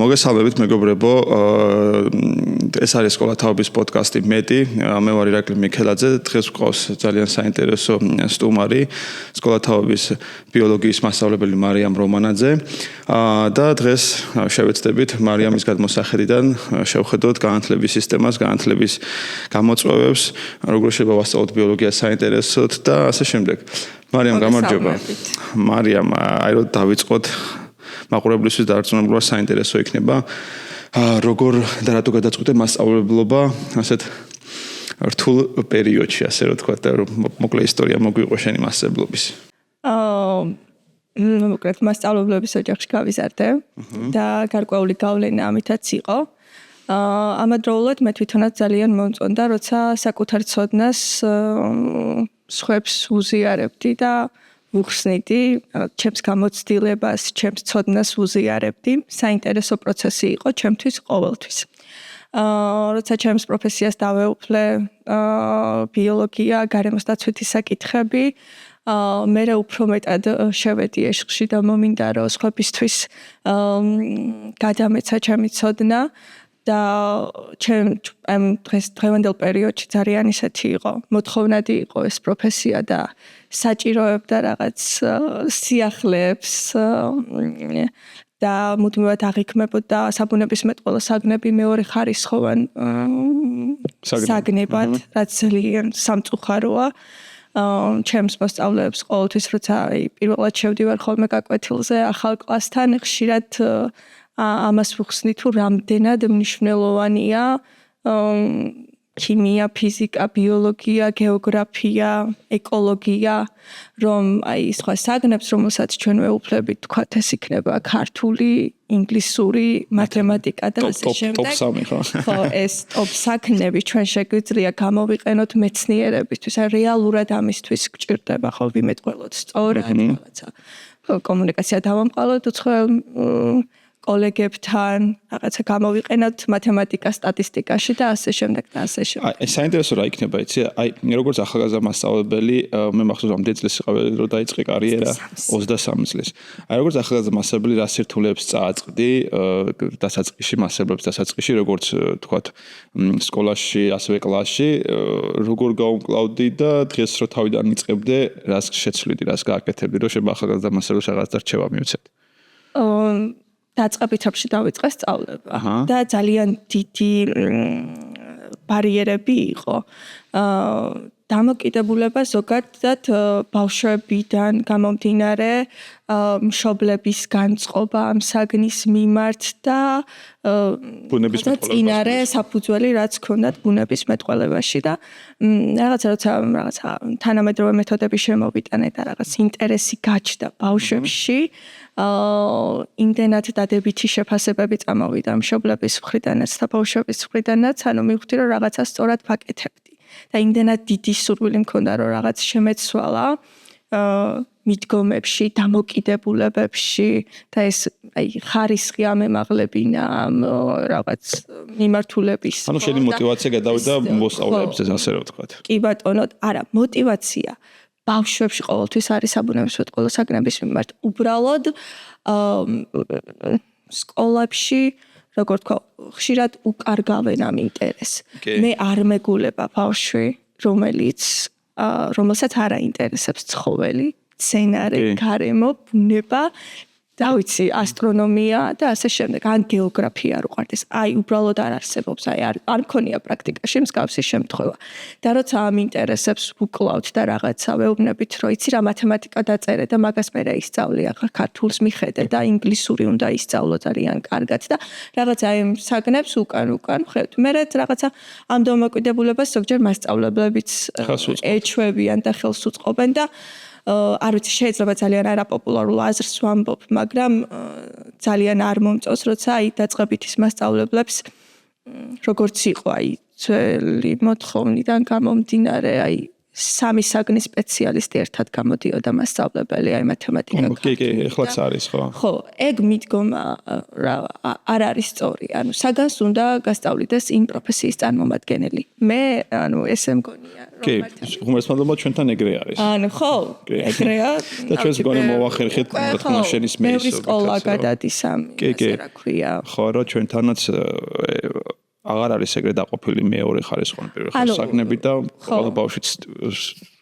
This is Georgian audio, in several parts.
მოგესალმებით მეგობრებო, ეს არის სკოლა თაობის პოდკასტი მეტი. მე ვარ ირაკლი მიქელაძე, დღეს ვყავს ძალიან საინტერესო სტუმარი, სკოლა თაობის ბიოლოგიის მასწავლებელი მარიამ რომანაძე. და დღეს შევეცდებით მარიამის გადმოსახედიდან შევხედოთ განათლების სისტემას, განათლების გამოწვევებს, როგორ შეიძლება ვასწავლოთ ბიოლოგიას საინტერესოდ და ასე შემდეგ. მარიამ, გამარჯობა. მარიამ, აი რომ დავიწყოთ მაყურებლისთვის დარწმუნებული საინტერესო იქნება. როგორ და რატო გადაწყვიტე მასწავლებლობა ასეთ რთულ პერიოდში, ასე რომ თქვა და მოკლე ისტორია მოგვიყო შენი მასწავლებლობის. მოკლედ მასწავლებლობის ოჯახში გავიზარდე და გარკვეული გავლენა ამითაც იყო. ამავდროულად მე თვითონაც ძალიან მომწონდა, როცა საკუთარ ცოდნას სხვებს უზიარებდი და ვუხსნიდი, ჩემს გამოცდილებას, ჩემს ცოდნას უზიარებდი. საინტერესო პროცესი იყო ჩემთვის ყოველთვის. როცა ჩემს პროფესიას დავეუფლე, ბიოლოგია, გარემოსდაცვითი საკითხები, მე უფრო მეტად შევედი ეშხში და მომინდა რომ სხვებისთვის გადამეცა ჩემი ცოდნა და დღევანდელ პერიოდში ძალიან ისეთი იყო, მოთხოვნადი იყო ეს პროფესია და საჭიროებდა რაღაც სიახლეებს და მუდმივად აღიქმებოდა საბუნებისმეტყველო საგნები მეორე ხარისხოვან საგნებად, რაც ძალიან სამწუხაროა. ჩემს მოსწავლეებს ყოველთვის როცა პირველად შევდივარ ხოლმე გაკვეთილზე ახალ კლასთან, ხშირად ამას ვუხსნი თუ რამდენად მნიშვნელოვანია ქიმია, ფიზიკა, ბიოლოგია, გეოგრაფია, ეკოლოგია, რომ აი სხვა საგნებს, რომელსაც ჩვენ ვეუფლებით, თქვათ ეს იქნება ქართული, ინგლისური, მათემატიკა და ასე შემდეგ. ხო, ეს ტოპ საგნები ჩვენ შეგვიძლია გამოვიყენოთ მეცნიერებისთვის, აი რეალურად ამისთვის გჭირდება ხო ვიმეტყველოთ სწორად რაღაცა. კომუნიკაცია დავამყალოთ უცხოელ კოლეგებთან, რაღაცა გამოვიყენოთ მათემატიკა, სტატისტიკაში და ასე შემდეგ და ასე შემდეგ. აი, საინტერესო რა იქნება, იცი? აი, როგორც ახალგაზრდა მასწავლებელი, მე მახსოვს რამდენი წლის იყავი, რომ დაიწყე კარიერა 23 წლის. აი, როგორც ახალგაზრდა მასწავლებელი, რა სირთულეებს წააწყდი დასაწყისში, მასწავლებლების დასაწყისში, როგორც თქვათ, სკოლაში, ასევე კლასში, როგორ გავუმკლავდი და დღეს რო თავიდან იწყებდე, რას შეცვლიდი, რას გააკეთებდი, რომ შეიძლება ახალგაზრდა მასწავლებელს რაღაც რჩევა მიუცეთ. დაწყებითებში დავიწყე სწავლება და ძალიან დიდი ბარიერები იყო. დამოკიდებულება ზოგადად ბავშვებიდან გამომდინარე, მშობლების განწყობა ამ საგნის მიმართ და წინარე საფუძველი რაც ჰქონდათ ბუნებისმეტყველებაში და რაღაცა თანამედროვე მეთოდები შემოვიტანე და რაღაც ინტერესი გაჩნდა ბავშვებში. იმდენად დადებითი შეფასებები წამოვიდა მშობლების მხრიდანაც და ბავშვების მხრიდანაც, ანუ მივხვდი რომ რაღაცა სწორად ვაკეთებდი და იმდენად დიდი სურვილი მქონდა რომ რაღაც შემეცვალა მიდგომებში, დამოკიდებულებებში და ეს აი ხარისხი ამემაღლებინა რაღაც მიმართულების. ანუ შენი мотиваცია გადავიდა მოსწავლეებზე, ასე რომ ვთქვათ. კი ბატონო, არა, мотиваცია ბავშვებში ყოველთვის არის საბუნებისმეტყველო საგნების მიმართ. უბრალოდ სკოლებში, როგორ თქვა, ხშირად უკარგავენ ამ ინტერესს. მე არ მეგულება ბავშვი, რომელსაც არ აინტერესებს ცხოველი, მცენარე, გარემო, ბუნება, და ვიცი, ასტრონომია და ასე შემდეგ, ან გეოგრაფია რო ყარდეს. აი, უბრალოდ არ არსებობს, აი არ მქონია პრაქტიკაში მსგავსი შემთხვევა. და როცა ამ ინტერესებს ვუკლავთ და რაღაცა ვეუბნებით, რომ იცი რა მათემატიკა დაწერე და მაგას მე ისწავლე, ახლა ქართულს მიხედე და ინგლისური უნდა ისწავლო ძალიან კარგად და რაღაცა აი საგნებს უკან ხედავთ. მე რაღაცა ამ დამოკიდებულებას ზოგჯერ მასწავლებლებიც ეჩვევიან და ხელს უწყობენ და არ ვიცი, შეიძლება ძალიან არაპოპულარულ აზრს ვამბობ, მაგრამ ძალიან არ მომწონს, როცა აი დაწყებითის მასწავლებლებს როგორც იყო, აი ძველი მოთხოვნიდან გამომდინარე, აი სამი საგნის სპეციალისტი ერთად გამოდიოდა მასწავლებელი, აი მათემატიკა. კი, ეხლაც არის, ხო. ხო, ეგ მიდგომა არ არის სწორი. ანუ საგანს უნდა გასწავლიდეს იმ პროფესიის წარმომადგენელი. მე, ესე მგონია, რომ კი, ღმერთმადლობა ჩვენთან ეგრე არის. ხო, ეგრეა. და ჩვენს გონი მოვახერხეთ თქმა შენის მეისო. ბევრი სკოლა გადადის ასე რა ქვია. ხო, რა ჩვენთანაც აღარ არის ეგრე დაყოფილი მეორე ხარისხოვანი პირველი ხარისხოვნები და ყველა ბავშვიც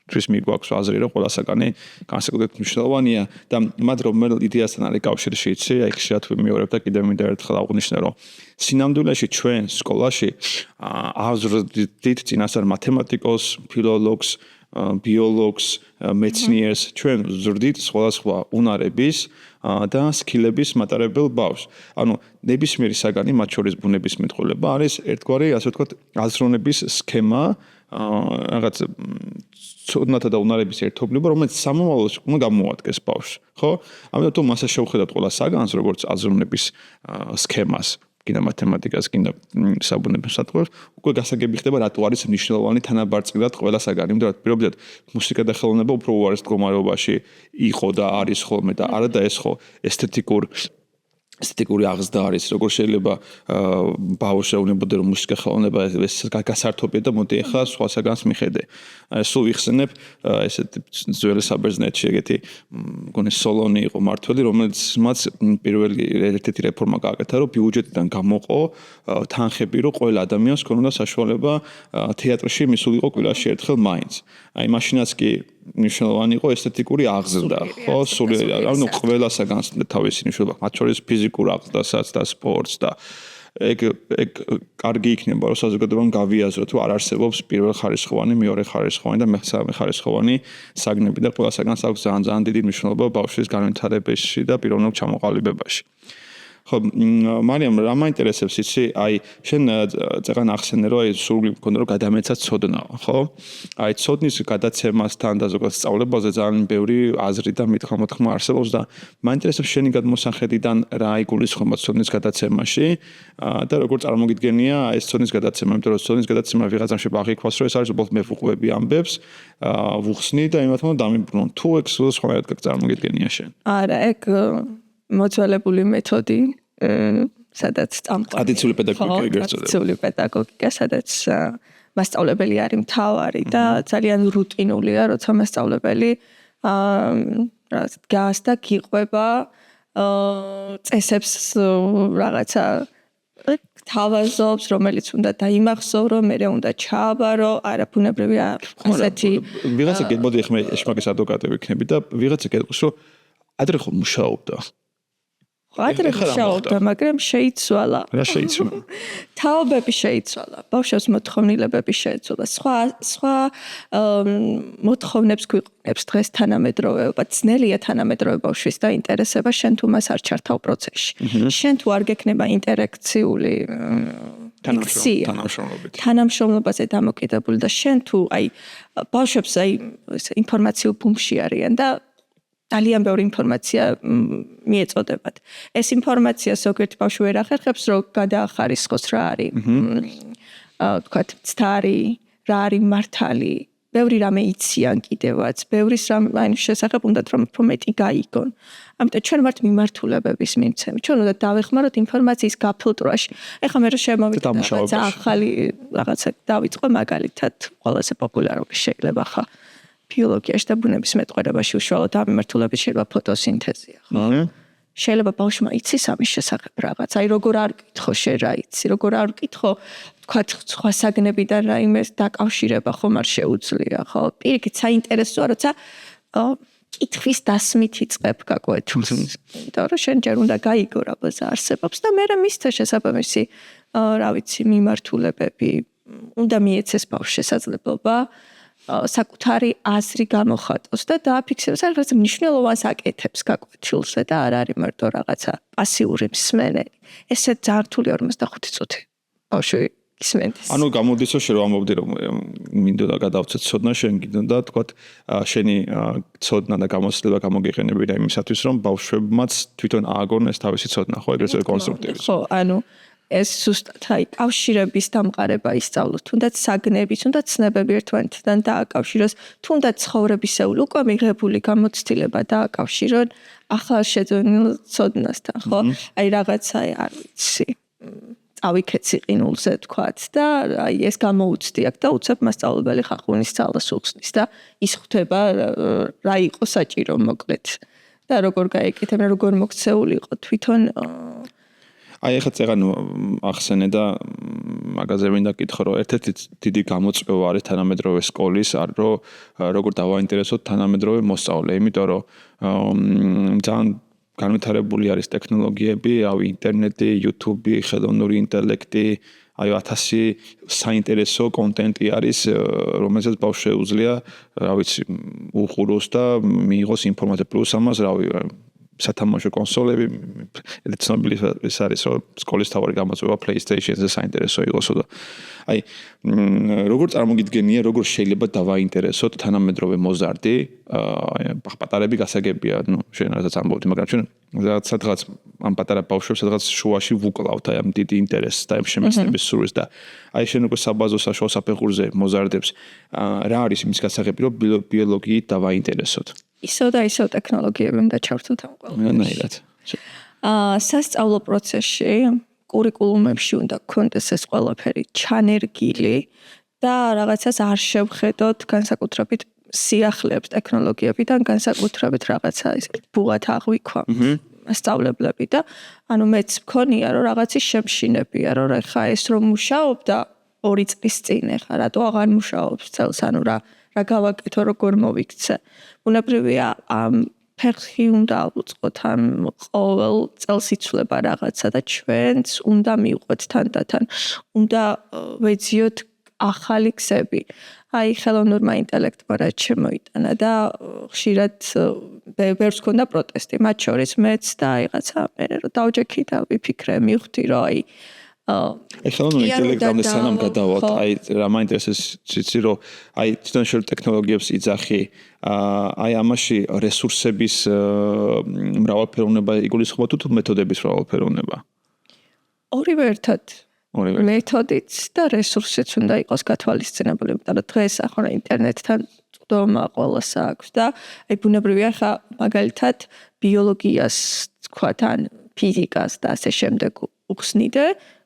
თვის მიგვაქვს აზრი რომ ყველა საგანი განსაკუთრებით მნიშვნელოვანია და მათ რომელ იდეასთან არის კავშირში იცი აი ხშირად ვიმეორებ და კიდევ მინდა ერთხელ აღვნიშნე რომ სინამდვილეში ჩვენ სკოლაში აზრდით წინასწარ მათემატიკოს, ფილოლოგს, ბიოლოგს, მეცნიერს ჩვენ ზრდით სხვადასხვა უნარების და სკილების მატარებელ ბავშვს. ანუ ნებისმიერი საგანი, მათ შორის ბუნებისმეტყველება არის ერთგვარი, ასე ვთქვათ, აზროვნების სქემა, რაღაც ცოდნათა და უნარების ერთობლივობა, რომელიც სამომავლოში უნდა გამოადგეს ბავშვს, ხო? ამიტომ თუ მასა შევხედავთ ყველა საგანს, როგორც აზროვნების სქემას, კიდე მათემატიკას, კიდე საბუნებისმეტყველებას, უკვე გასაგები ხდება, რატო არის მნიშვნელოვანი თანაბარწმუნად ყველა საგანი. იმიტომ რომ პირობითად მუსიკა და ხელოვნება უფრო უარეს მდგომარეობაში იყო და არის ხოლმე და არა და ეს ხო ესთეტიკური აღზრდა არის, როგორ შეიძლება ბავშვი უნებოდა რომ მუსიკა ხელოვნება ეს გასართობია და მოდი ახლა სხვა საგანს მიხედე. სულ ვიხსენებ ესეთ ძველი საბერძნეთში ეგეთი მგონი სოლონი იყო მართველი, რომელიც მათ პირველი ერთ-ერთი რეფორმა გააკეთა, რომ ბიუჯეტიდან გამოყო თანხები, რომ ყველა ადამიანს ქონოდა საშუალება თეატრში მისულიყო კვირაში ერთხელ მაინც. აი მაშინაც კი მნიშვნელოვანი იყო ესთეტიკური აღზრდა, ხო? ანუ ყველა საგანს თავისი მნიშვნელობა, მათ შორის ფიზიკურ აღზრდასაც და სპორტს და ეგ კარგი იქნება, რომ საზოგადოებამ გავიაზროთ, რომ არ არსებობს პირველ ხარისხოვანი, მეორე ხარისხოვანი და მესამე ხარისხოვანი საგნები და ყველა საგანს აქვს ძალიან დიდი მნიშვნელობა ბავშვის განვითარებაში და პიროვნულ ჩამოყალიბებაში. ხო, მარიამ, რა მაინტერესებს იცი? აი, შენ წეგან ახსენე, რომ აი სული მქონდა, რომ გადამეცა ცოდნაო, ხო? აი, ცოდნის გადაცემასთან და ზოგადად სწავლებაზე ძალიან ბევრი აზრი და მითქმა არსებობს და მაინტერესებს შენი გადმოსახედიდან რა იგულისხმება ცოდნის გადაცემაში და როგორ წარმოგიდგენია ეს ცოდნის გადაცემა, იმიტომ რომ ცოდნის გადაცემა ვიღაცამ შეიძლება აღიქვას, რომ ეს არის უბრალოდ მეფუყვები ამბებს, ვუხსნი და იმათმა დამიბრუნო. თუ ეგ სხვანაირად წარმოგიდგენია შენ? არა, ეგ მოძველებული მეთოდი, სადაც ტრადიციული პედაგოგიკა, სადაც მასწავლებელი არის მთავარი და ძალიან რუტინულია, როცა მასწავლებელი დგას და გიყვება წესებს რაღაცა თავაზობს, რომელიც უნდა დაიმახსოვრო, მერე უნდა ჩააბარო, არა ბუნებრივია ასეთი ვიღაცა გემოდი ხმე ეშმაკის ადვოკატი ვიქნები და ვიღაცა გეტყვის, რომ ადრე ხომ მუშაობდა. ადრე მუშაობდა, მაგრამ შეიცვალა. რა შეიცვალა? თაობები შეიცვალა, ბავშვებს მოთხოვნილებები შეიცვალა. სხვა მოთხოვნებს გვიყენებს დღეს თანამედროვეობა, ძნელია თანამედროვე ბავშვის დაინტერესება, შენ თუ მას არ ჩართავ პროცესში. შენ თუ არ გექნება ინტერაქციული თანამშრომლობაზე დამოკიდებული და შენ თუ აი ბავშვებს აი ინფორმაციულ ბუმში არიან და ძალიან ბევრი ინფორმაცია მიეწოდებათ. ეს ინფორმაცია ზოგიერთი ბავშვი ვერ ახერხებს, რომ გადაახარისხოს რა არის. თქვათ, ცდარი, რა არის მართალი, ბევრი რამე იციან კიდევაც, ბევრის რამე შესახებ უნდათ რომ მეტი გაიგონ. ამიტომ ჩვენ ვართ მიმართულებების მიმცემი. ჩვენ უნდა დავეხმაროთ ინფორმაციის გაფილტრვაში. ეხლა მე რა შემოვიდა ახალი რაღაცა დავიწყო მაგალითად ყველაზე პოპულარული შეიძლება ხა ბიოლოგიაში და ბუნებისმეტყველებაში უშუალოდ ამიმართულებით შეიძლება ფოტოსინთეზია, ხო? შეიძლება ბავშვმა იცის ამის შესახებ რაღაც. აი როგორ არ ვკითხო შენ რა იცი, როგორ არ ვკითხო, თქვათ სხვა საგნებიდან რაიმე დაკავშირება ხომ არ შეუძლია, ხო? პირიქით საინტერესოა, როცა კითხვის დასმით იწყებ გაკვეთილს. იმიტომ რომ შენ ჯერ უნდა გაიგო რა ბაზა არსებობს და მე მისცა შესაბამისი, რა ვიცი, მიმართულებები, უნდა მიეცეს ბავშვს შესაძლებლობა საკუთარი აზრი გამოხატოს და დააფიქსიროს რაღაც მნიშვნელოვანს აკეთებს გაკვეთილზე და არ არის მარტო რაღაცა პასიური მსმენელი. ესე ძალიან რთული 45 წუთი ბავშვი ისმენდეს. ანუ გამოდის რომ შენ ამბობდი რომ მინდოდა გადავცეთ ცოდნა, შენ გინდოდა თქვათ შენი ცოდნა და გამოცდილება გამოგიყენები და იმისათვის რომ ბავშვებმაც თვითონ ააგონ ეს თავისი ცოდნა, ხო, ეგრევე კონსტრუქტივის. ხო, ანუ ეს ზუსტად კავშირების დამყარება ისწავლოთ, თუნდაც საგნების, თუნდაც ცნებები ერთმანეთთან დააკავშიროს, თუნდაც ცხოვრებისეული უკვე მიღებული გამოცდილება დააკავშირონ ახალ შეძენილ ცოდნასთან, ხო? აი რაღაცა არ ვიცი. წავიქეთ სიყინულზე თქვათ და აი ეს გამოუცდიათ და უცებ მასწავლებელი ხახუნის ძალას უხსნის და ის ხვდება რა იყო საჭირო მოკლედ და როგორ გაეკეთებინა, როგორ მოქცეული იყო თვითონ აი ახლა წეგან ახსენე და მაგაზე მინდა კითხო რომ ერთ-ერთი დიდი გამოწვევა არის თანამედროვე სკოლის რომ როგორ დავაინტერესოთ თანამედროვე მოსწავლე, იმიტომ რომ ძალიან განვითარებული არის ტექნოლოგიები, ინტერნეტი, YouTube, ხელოვნური ინტელექტი, 1000 საინტერესო კონტენტი არის, რომელსაც ბავშვს შეუძლია, რა ვიცი, უყუროს და მიიღოს ინფორმაცია პლუს ამას, სათამაშო კონსოლები, ცნობილი ეს არის, რომ სკოლის თავარი გამოწვევა PlayStation-ზე საინტერესო იყოსო და აი როგორ წარმოგიდგენია, როგორ შეიძლება დავაინტერესოთ თანამედროვე მოზარდი, პატარები გასაგებია, შენ რასაც ამბობდი, მაგრამ ჩვენ სადღაც ამ პატარა ბავშვებს სადღაც შუაში ვუკლავთ ამ დიდი ინტერესს და ამ შემეცნების სურვილს და აი შენ უკვე საბაზო საშუალო საფეხურზე მოზარდებს, რა არის იმის გასაღები, რომ ბიოლოგიით დავაინტერესოთ? ისო და ისო ტექნოლოგიები უნდა ჩართოთ ამ ყველაფერში. სასწავლო პროცესში, კურიკულუმებში უნდა გქონდეს ეს ყველაფერი ჩანერგილი და რაღაცას არ შევხედოთ განსაკუთრებით სიახლეებს ტექნოლოგიებიდან, განსაკუთრებით რაღაცა ისეთ ბუღათ აღვიქვა მასწავლებლები და ანუ მეც მქონია რომ რაღაცის შემშინებია რომ ხა ეს რომ მუშაობდა 2 წლის წინ ხა რატო აღარ მუშაობს წელს ანუ რა გავაკეთო როგორ მოვიქცე ბუნებრივია ამ ფეხი უნდა ავუწყოთ ამ ყოველ წელს იცვლება რაღაცა და ჩვენც უნდა მივყვეთ თანდათან უნდა ვეძიოთ ახალი გზები აი ხელოვნურმა ინტელექტმა რაც შემოიტანა და ხშირად ბევრს ქონდა პროტესტი მათ შორის მეც და რაღაცა მე რომ დავჯექი და ვიფიქრე მივხვდი რომ აი ხელოვნური ინტელექტამდე სანამ გადავალთ აი რა მაინტერესებს ციცი რომ აი თვითონ შენ ტექნოლოგიებს იძახი აი ამაში რესურსების მრავალფეროვნება იგულისხმება თუ მეთოდების მრავალფეროვნება ორივე ერთად მეთოდიც და რესურსიც უნდა იყოს გათვალისწინებული, იმიტომ რომ დღეს ახლა ინტერნეტთან წვდომა ყველას აქვს და აი ბუნებრივია ხა მაგალითად ბიოლოგიას თქვათ ან ფიზიკას და ასე შემდეგ უხსნიდე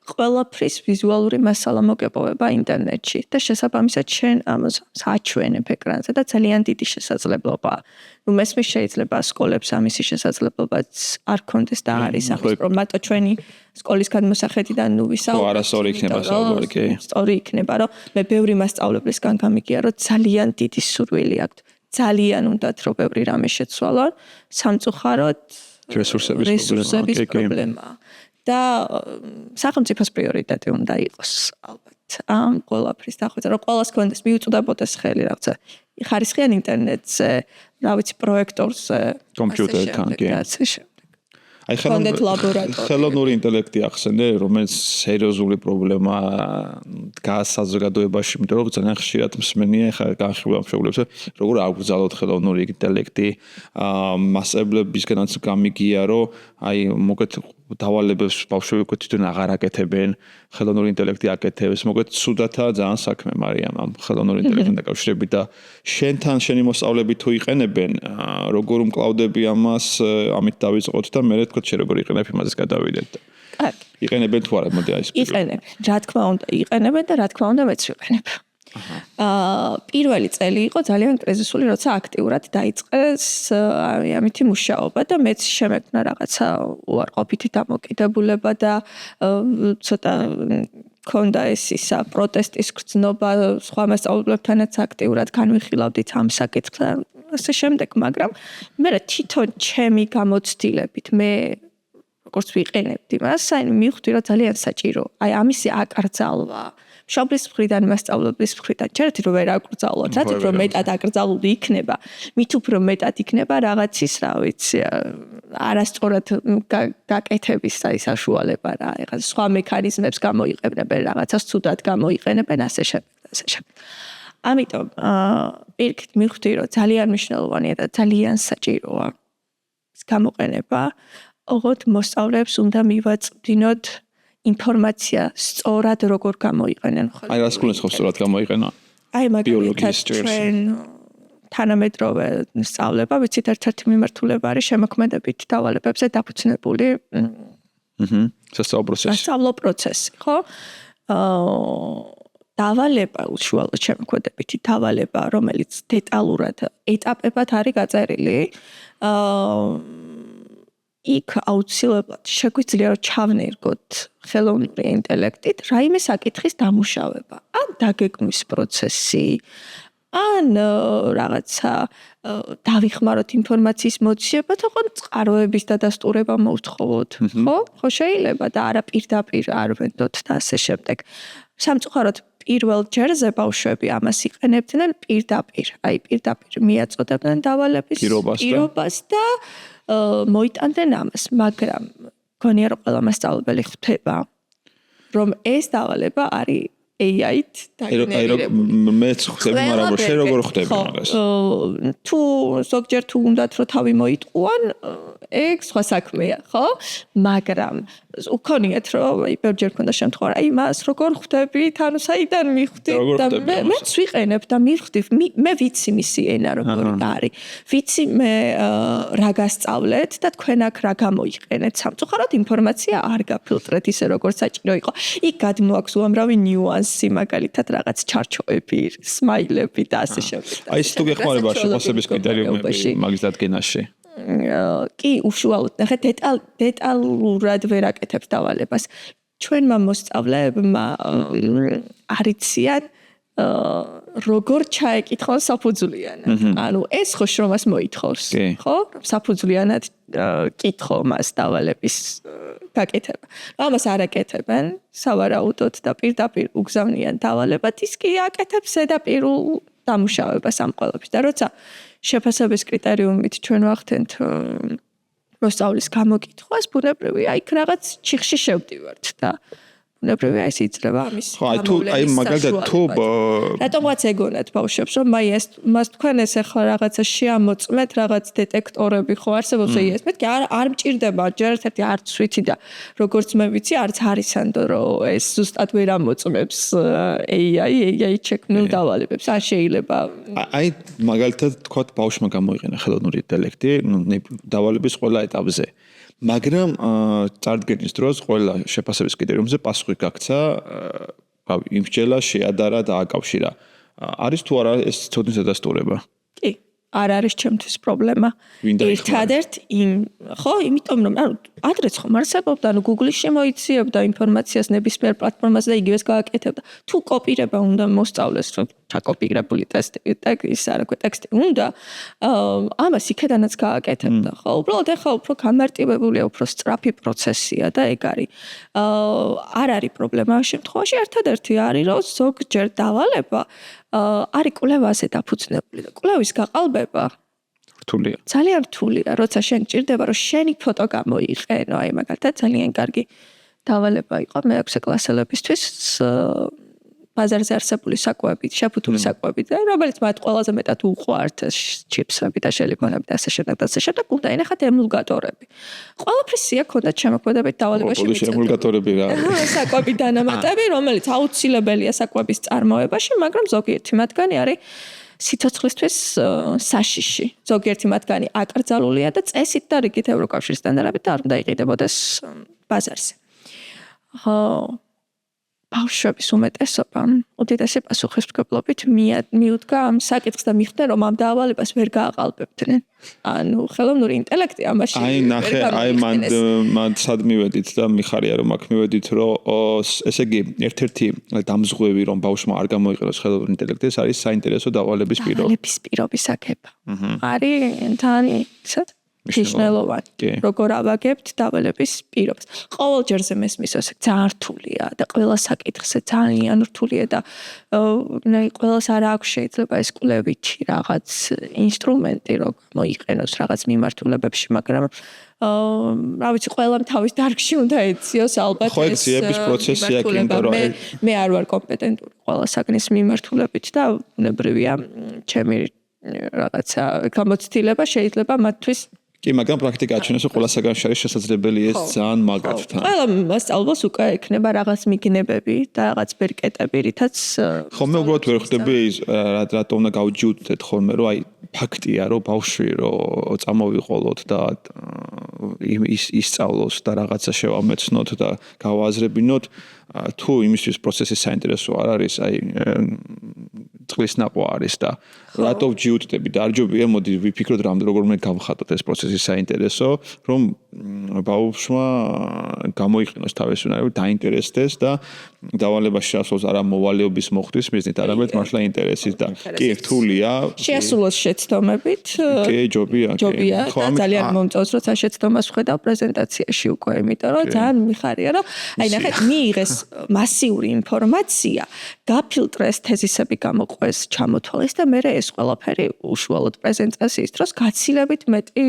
ყველაფრის ვიზუალური მასალა მოგეპოვება ინტერნეტში და შესაბამისად შენ ამას აჩვენებ ეკრანზე და ძალიან დიდი შესაძლებლობაა. ნუ მესმის შეიძლება სკოლებს ამისი შესაძლებლობაც არ ქონდეს და არის ახლა რომ მარტო ჩვენი სკოლის გადმოსახედიდან ნუ ვისაუბროთ. არასწორი იქნება საუბარი, კი. სწორი იქნება, რომ მე ბევრი მასწავლებლისგან გამიგია, რომ ძალიან დიდი სურვილი აქვთ. ძალიან უნდათ რომ ბევრი რამე შეცვალონ, სამწუხაროდ რესურსების პრობლემაა. და სახელმწიფოს პრიორიტეტი უნდა იყოს ალბათ ამ ყველაფრის დახვეწა რომ ყველას ქონდეს მიუწვდებოდეს ხელი რაღაცა ხარისხიან ინტერნეტზე რა ვიცი პროექტორზე კომპიუტერთან კი აი ხელოვნური ინტელექტი ახსენე რომელიც სერიოზული პრობლემა დგას საზოგადოებაში იმიტომ რომ ძალიან ხშირად მსმენია ხა განხილვა მშობლებს როგორ აგრძალოთ ხელოვნური ინტელექტი მასშტაბებისგანაც გამიგია რომ აი მოგეთ დავალებებს ბავშვები უკვე თვითონ აღარ აკეთებენ ხელოვნური ინტელექტი აკეთებს მოგეთ სუდათა ძალიან საქმე მარიამ ამ ხელოვნური ინტელექტთან დაკავშირებით და შენთან შენი მოსწავლეები თუ იყენებენ როგორ უმკლავდები ამას ამით დავიწყოთ და მე თქვა შე როგორ იყენებ იმასაც გადავიდეთ კარგი იყენებენ თუ არა მოდი აი ეს იყენებ რა თქმა უნდა იყენებენ და რა თქმა უნდა მეც ვიყენებ პირველი წელი იყო ძალიან კრიზისული, როცა აქტიურად დაიწყეს ამითი მუშაობა და მეც შემექმნა რაღაცა უარყოფითი დამოკიდებულება და ცოტა ქონდა ეს ისა პროტესტის გრძნობა სხვა მასწავლებლებთანაც აქტიურად განვიხილავდით ამ საკითხს ასე შემდეგ, მაგრამ მე თვითონ ჩემი გამოცდილებით მე როგორც ვიყენებდი მას, აი მივხვდი რომ ძალიან საჭირო. აი ამისი აკრძალვა მშობლის მხრიდან მასწავლებლის მხრიდან ჩერტი რომ ვერ აკრძალოთ, რაც უფრო მეტად აკრძალული იქნება, მით უფრო მეტად იქნება რაღაცის, რა ვიცი, არასწორად გაკეთების საშუალება რა, ეხლა სხვა მექანიზმებს გამოიყენებენ, რაღაცას ცუდად გამოიყენებენ, ასე შემდეგ. ამიტომ პირიქით მივხვდი რომ ძალიან მნიშვნელოვანია და ძალიან საჭიროა ეს გამოყენება. ოღონდ მოსწავლეებს უნდა მივაწვდინოთ ინფორმაცია სწორად როგორ გამოიყენენ ხოლმე. აი რას გულისხმობს სწორად გამოიყენა? აი მაგალითად ჩვენ თანამედროვე სწავლება, ვიცით ერთ-ერთი მიმართულება არის შემოქმედებით დავალებებზე დაფუძნებული სასწავლო პროცესი, ხო? დავალება უშუალოდ შემოქმედებითი დავალება, რომელიც დეტალურად ეტაპებად არის გაწერილი. იქ აუცილებლად შეგვიძლია რომ ჩავნერგოთ ხელოვნური ინტელექტით რაიმე საკითხის დამუშავება, ან დაგეგმვის პროცესი, ან რაღაცა დავიხმაროთ ინფორმაციის მოცემება, თქო წყაროების დადასტურება მოვთხოვოთ, ხო? ხო შეიძლება და არა პირდაპირ არ ვენდოთ და ასე შემდეგ. სამწუხაროდ პირველ ჯერზე ბავშვები ამას იყენებდნენ პირდაპირ მიაწოდებდნენ დავალების პირობას და მოიტანდნენ ამას, მაგრამ გონია რომ ყველა მასწავლებელი ხვდება, რომ ეს დავალება არის AI-ით დაგენერირებული. მეც ხვდები, მაგრამ შენ როგორ ხვდები მაგას? თუ ზოგჯერ თუ უნდათ რომ თავი მოიტყუან, ეგ სხვა საქმეა, ხო? მაგრამ უკონიათ რომ ბევრჯერ ქონდა შემთხვევა, აი მას როგორ ხვდებით, ანუ საიდან მიხვდით და მეც ვიყენებ და მივხვდი, მე ვიცი მისი ენა როგორი არის. ვიცი მე რა გასწავლეთ და თქვენ აქ რა გამოიყენეთ. სამწუხაროდ ინფორმაცია არ გაფილტრეთ ისე როგორც საჭირო იყო. იქ გადმოაქვს უამრავი ნიუანსი, მაგალითად რაღაც ჩარჩოები, სმაილები და ასე შემდეგ. აი ეს თუ გეხმარება შეფასების კრიტერიუმები მაგის დადგენაში. კი, უშუალოდ, ნახე დეტალურად ვერ აკეთებს დავალებას. ჩვენმა მოსწავლეებმა არიციან როგორ ჩაეკითხონ საფუძვლიანად. ანუ ეს ხო შრომას მოითხოვს, ხო? საფუძვლიანად კითხო მას დავალების გაკეთება. ამას არ აკეთებენ სავარაუდოდ და პირდაპირ უგზავნიან დავალებად, ის კი აკეთებს ზედაპირულ დამუშავებას ამ ყველაფერს. და როცა შეფასების კრიტერიუმით ჩვენ ვახდენთ მოსწავლის გამოკითხვას, ბუნებრივია იქ რაღაც ჩიხში შევდივართ და ბუნებრივია ეს იძლევა ამის აი მაგალითად თუ რატომღაც ეგონათ ბავშვებს რომ მას თქვენ ეს ახლა რაღაცა შეამოწმეთ რაღაც დეტექტორები ხო არსებობს ეს მეთქი არ მჭირდება ჯერ ერთ-ერთი არც ვიცი და როგორც მე ვიცი არც არისანდო რომ ეს ზუსტად ვერ ამოწმებს AI ჩექმნილ დავალებებს ან შეიძლება აი მაგალითად თქვა ბავშვმა გამოიყენა ხელოვნური ინტელექტი დავალების ყველა ეტაპზე მაგრამ წარდგენის დროს ყველა შეფასების კრიტერიუმზე პასუხი გაქცა, იმსჯელა, შეადარა და აკავშირა. არის თუ არა ეს ცოდნის დადასტურება? კი, არ არის ჩემთვის პრობლემა. ერთადერთ ხო, იმიტომ რომ ადრეც ხომ არსებობდა, Google-ში მოიციებდა ინფორმაციას ნებისმიერ პლატფორმაზე და იგივეს გააკეთებდა. თუ კოპირება უნდა მოსწავლეს, რომ ჩაკოპირებული ტექსტი უნდა, ამას იქედანაც გააკეთებდა, ხო? უბრალოდ ახლა უფრო გამარტივებულია, უფრო სწრაფი პროცესია და ეგ არის. არ არის პრობლემა ამ შემთხვევაში, ერთადერთი არის, რომ ზოგჯერ დავალება არის კვლევაზე დაფუძნებული და კვლევის გაყალბება რთულია. ძალიან რთულია, როცა შენ ჭირდება, რომ შენი ფოტო გამოიყენო, აი მაგალითად ძალიან კარგი დავალება იყო მე-6 კლასელებისთვის ბაზარზე არსებული საკვებით, შეფუთული საკვებით, რომელიც მათ ყველაზე მეტად უყვართ ჩიპსები და შელიკონები და ასე შემდეგ და ასე შემდეგ, უნდა ენახათ ემულგატორები. ყველაფრისი აქ შემოქმედებით დავალებაში მიწევდა. ემულგატორები რა არის? საკვები დანამატები, რომელიც აუცილებელია საკვების წარმოებაში, მაგრამ ზოგიერთი მათგანი არის სიცოცხლისთვის საშიში. ზოგიერთი მათგანი აკრძალულია და წესით და რიგით ევროკავშირის სტანდარტებით არ უნდა იყიდებოდეს ბაზარზე. ხო ბავშვების უმეტესობა უდიდესი პასუხისმგებლობით მიუდგა ამ საკითხს და მიხვდნენ რომ ამ დავალებას ვერ გააყალბებდნენ. ანუ ხელოვნური ინტელექტი ამაში აი ნახე, აი მან სად მივედით და მიხარია რომ აქ მივედით რომ ესე იგი ერთ-ერთი დამზღვევი რომ ბავშვმა არ გამოიყენოს ხელოვნური ინტელექტი ეს არის საინტერესო დავალების პირობა. დავალების პირობის აგება. არის თან ისეთ მნიშვნელოვანი. როგორ ავაგებთ დავალების პირობას. ყოველ ჯერზე მესმის ეს ძალიან რთულია და ყველა საკითხზე ძალიან რთულია და ყველას არ აქვს შეიძლება ეს კვლევითი რაღაც ინსტრუმენტი რომ მოიყენოს რაღაც მიმართულებებში, მაგრამ რა ვიცი, ყველამ თავის დარგში უნდა ეციოს ალბათ ეს ძიების პროცესია კი, იმიტომ რომ მე არ ვარ კომპეტენტური ყველა საგნის მიმართულებით და უნებრივია ჩემი რაღაცა გამოცდილება შეიძლება მათთვის კი, მაგრამ პრაქტიკა აჩვენებს, რომ ყველა საგანში არის შესაძლებელი ეს ძალიან მაგრად თან. ყველა მასწავლებლოს უკვე ექნება რაღაც მიგნებები და რაღაც ბერკეტები, რითაც ხომ მე უბრალოდ ვერ ხვდები რატომ უნდა გავჯიუტდეთ ხოლმე, რომ აი ფაქტია, რომ ბავშვი რომ წამოვიყოლოთ და ისწავლოს და რაღაცა შევამეცნოთ და გავაზრებინოთ, თუ იმისთვის პროცესი საინტერესო არ არის, აი წყლის ნაყვა არის და რატო ვჯიუტდები და არ ჯობია მოდი ვიფიქროთ რამდენიმე გავხატოთ ეს პროცესი საინტერესო, რომ ბავშვმა გამოიყენოს თავის უნარები, დაინტერესდეს და დავალებაში ასულს არა მოვალეობის მოხდის მიზნით, არამედ მართლა ინტერესით და კი რთულია. შეასრულოს შეცდომებით. კი, ჯობია. ჯობია. ძალიან მომწონს, როცა შეცდომას ხედავ პრეზენტაციაში უკვე, იმიტომ რომ ძალიან მიხარია, რომ აი ნახეთ, მიიღეს მასიური ინფორმაცია, გაფილტრეს თეზისები გამოყვეს, ჩამოთვალეს და მე ეს ყველაფერი უშუალოდ პრეზენტაციის დროს გაცილებით მეტი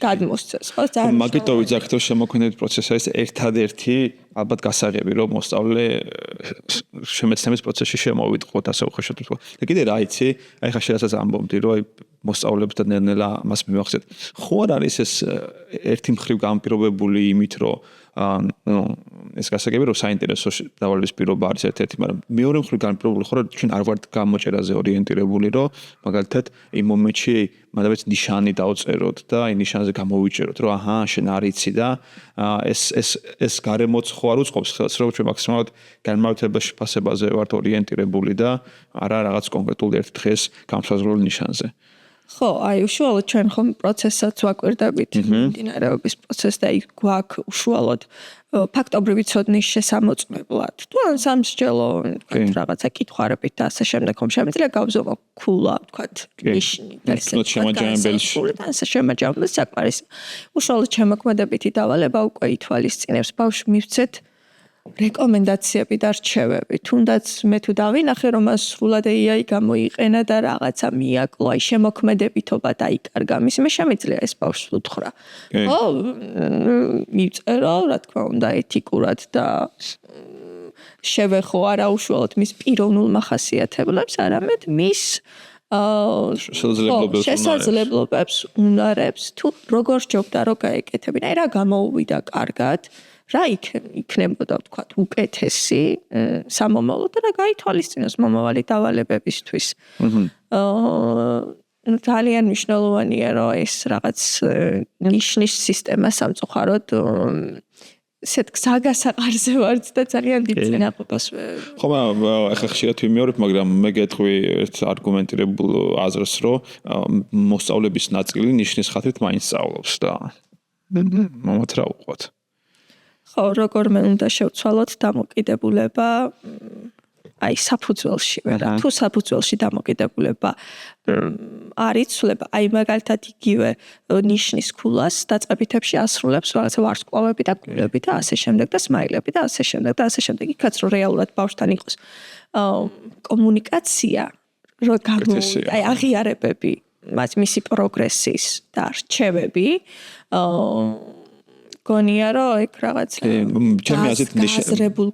გადმოსცეს, ხო? ძალიან მაგიტო ვიძახით, რომ შემოქმედებით პროცესი არის ერთადერთი ალბათ გასაღები, რომ მოსწავლე შემეცნების პროცესში შემოვიწყოთ, ასე უხეშად ვთქვა. და კიდე რა იცი, აი ხა შეიძლება ამბობდი, რომ აი მოსწავლეებს და ნელ-ნელა მას მივახსენეთ. ხო არ არის ეს ერთი მხრივ განპირობებული იმით, რომ ეს გასაგები რომ საინტერესო დავალების პირობა არის ერთ-ერთი, მაგრამ მეორე მხრივ განპირობებული ხო რომ ჩვენ არ ვართ გამოჭერაზე ორიენტირებული, რომ მაგალითად იმ მომენტში მადამეც ნიშანი დავწეროთ და აი ნიშანზე გამოვიჭეროთ, რომ აჰა, შენ არ იცი და ეს გარემოც ხო არ უწყობს ხელს, რომ ჩვენ მაქსიმალურად განმარტებაში ფასებაზე ვართ ორიენტირებული და არა რაღაც კონკრეტულ ერთ დღეს გამსაზღვრულ ნიშანზე. ხო, აი უშუალოდ ჩვენ ხომ პროცესსაც ვაკვირდებით, მიმდინარეობის პროცესს და იქ გვაქვს უშუალოდ ფაქტობრივი ცოდნის შესამოწმებლად. თუ ან სამსჯელო რაღაცა კითხვარებით და ასე შემდეგ ხომ შემიძლია გავზომო ქულა, ვთქვათ, ნიშნი და ასე შემაჯამებელი საკმარისი. უშუალოდ შემოქმედებითი დავალება უკვე ითვალისწინებს ბავშვს მივცეთ რეკომენდაციები და რჩევები. თუნდაც მე თუ დავინახე, რომ მას სრულად AI გამოიყენა და რაღაცა მიაკლო, აი შემოქმედებითობა დაიკარგა. მის მე შემიძლია ეს ბავშვს უთხრა. ხო, მივწერო, რა თქმა უნდა, ეთიკურად და შევეხო არა უშუალოდ მის პიროვნულ მახასიათებლებს, არამედ მის შესაძლებლობებს, უნარებს, თუ როგორ ჯობდა რომ გაეკეთებინა, აი რა გამოუვიდა კარგად. რა იქნებოდა ვთქვათ უკეთესი სამომავლო და რა გაითვალისწინოს მომავალი დავალებებისთვის. ძალიან მნიშვნელოვანია რომ ეს რაღაც ნიშნის სისტემა სამწუხაროდ ესეთ გზაგასაყარზე ვართ და ძალიან დიდ წინააღმდეგობას. ხო, ახლა ხშირად ვიმეორებ, მაგრამ მე გეტყვი ერთ არგუმენტირებულ აზრს, რომ მოსწავლების ნაწილი ნიშნის ხათრით მაინც სწავლობს და მომოთ რა უყვათ. ხო, როგორმე უნდა შევცვალოთ დამოკიდებულება აი საფუძველში ვერა. თუ საფუძველში დამოკიდებულება არ იცვლება, აი მაგალითად იგივე ნიშნის ქულას დაწყებითებში ასრულებს რაღაცა ვარსკვლავები და გულები და ასე შემდეგ და სმაილები და ასე შემდეგ და ასე შემდეგ. იქაც რომ რეალურად ბავშვთან იყოს კომუნიკაცია, რომ აი აღიარებები, მისი პროგრესის და რჩევები გონია რომ ეგ რაღაცა ჩემი აზრით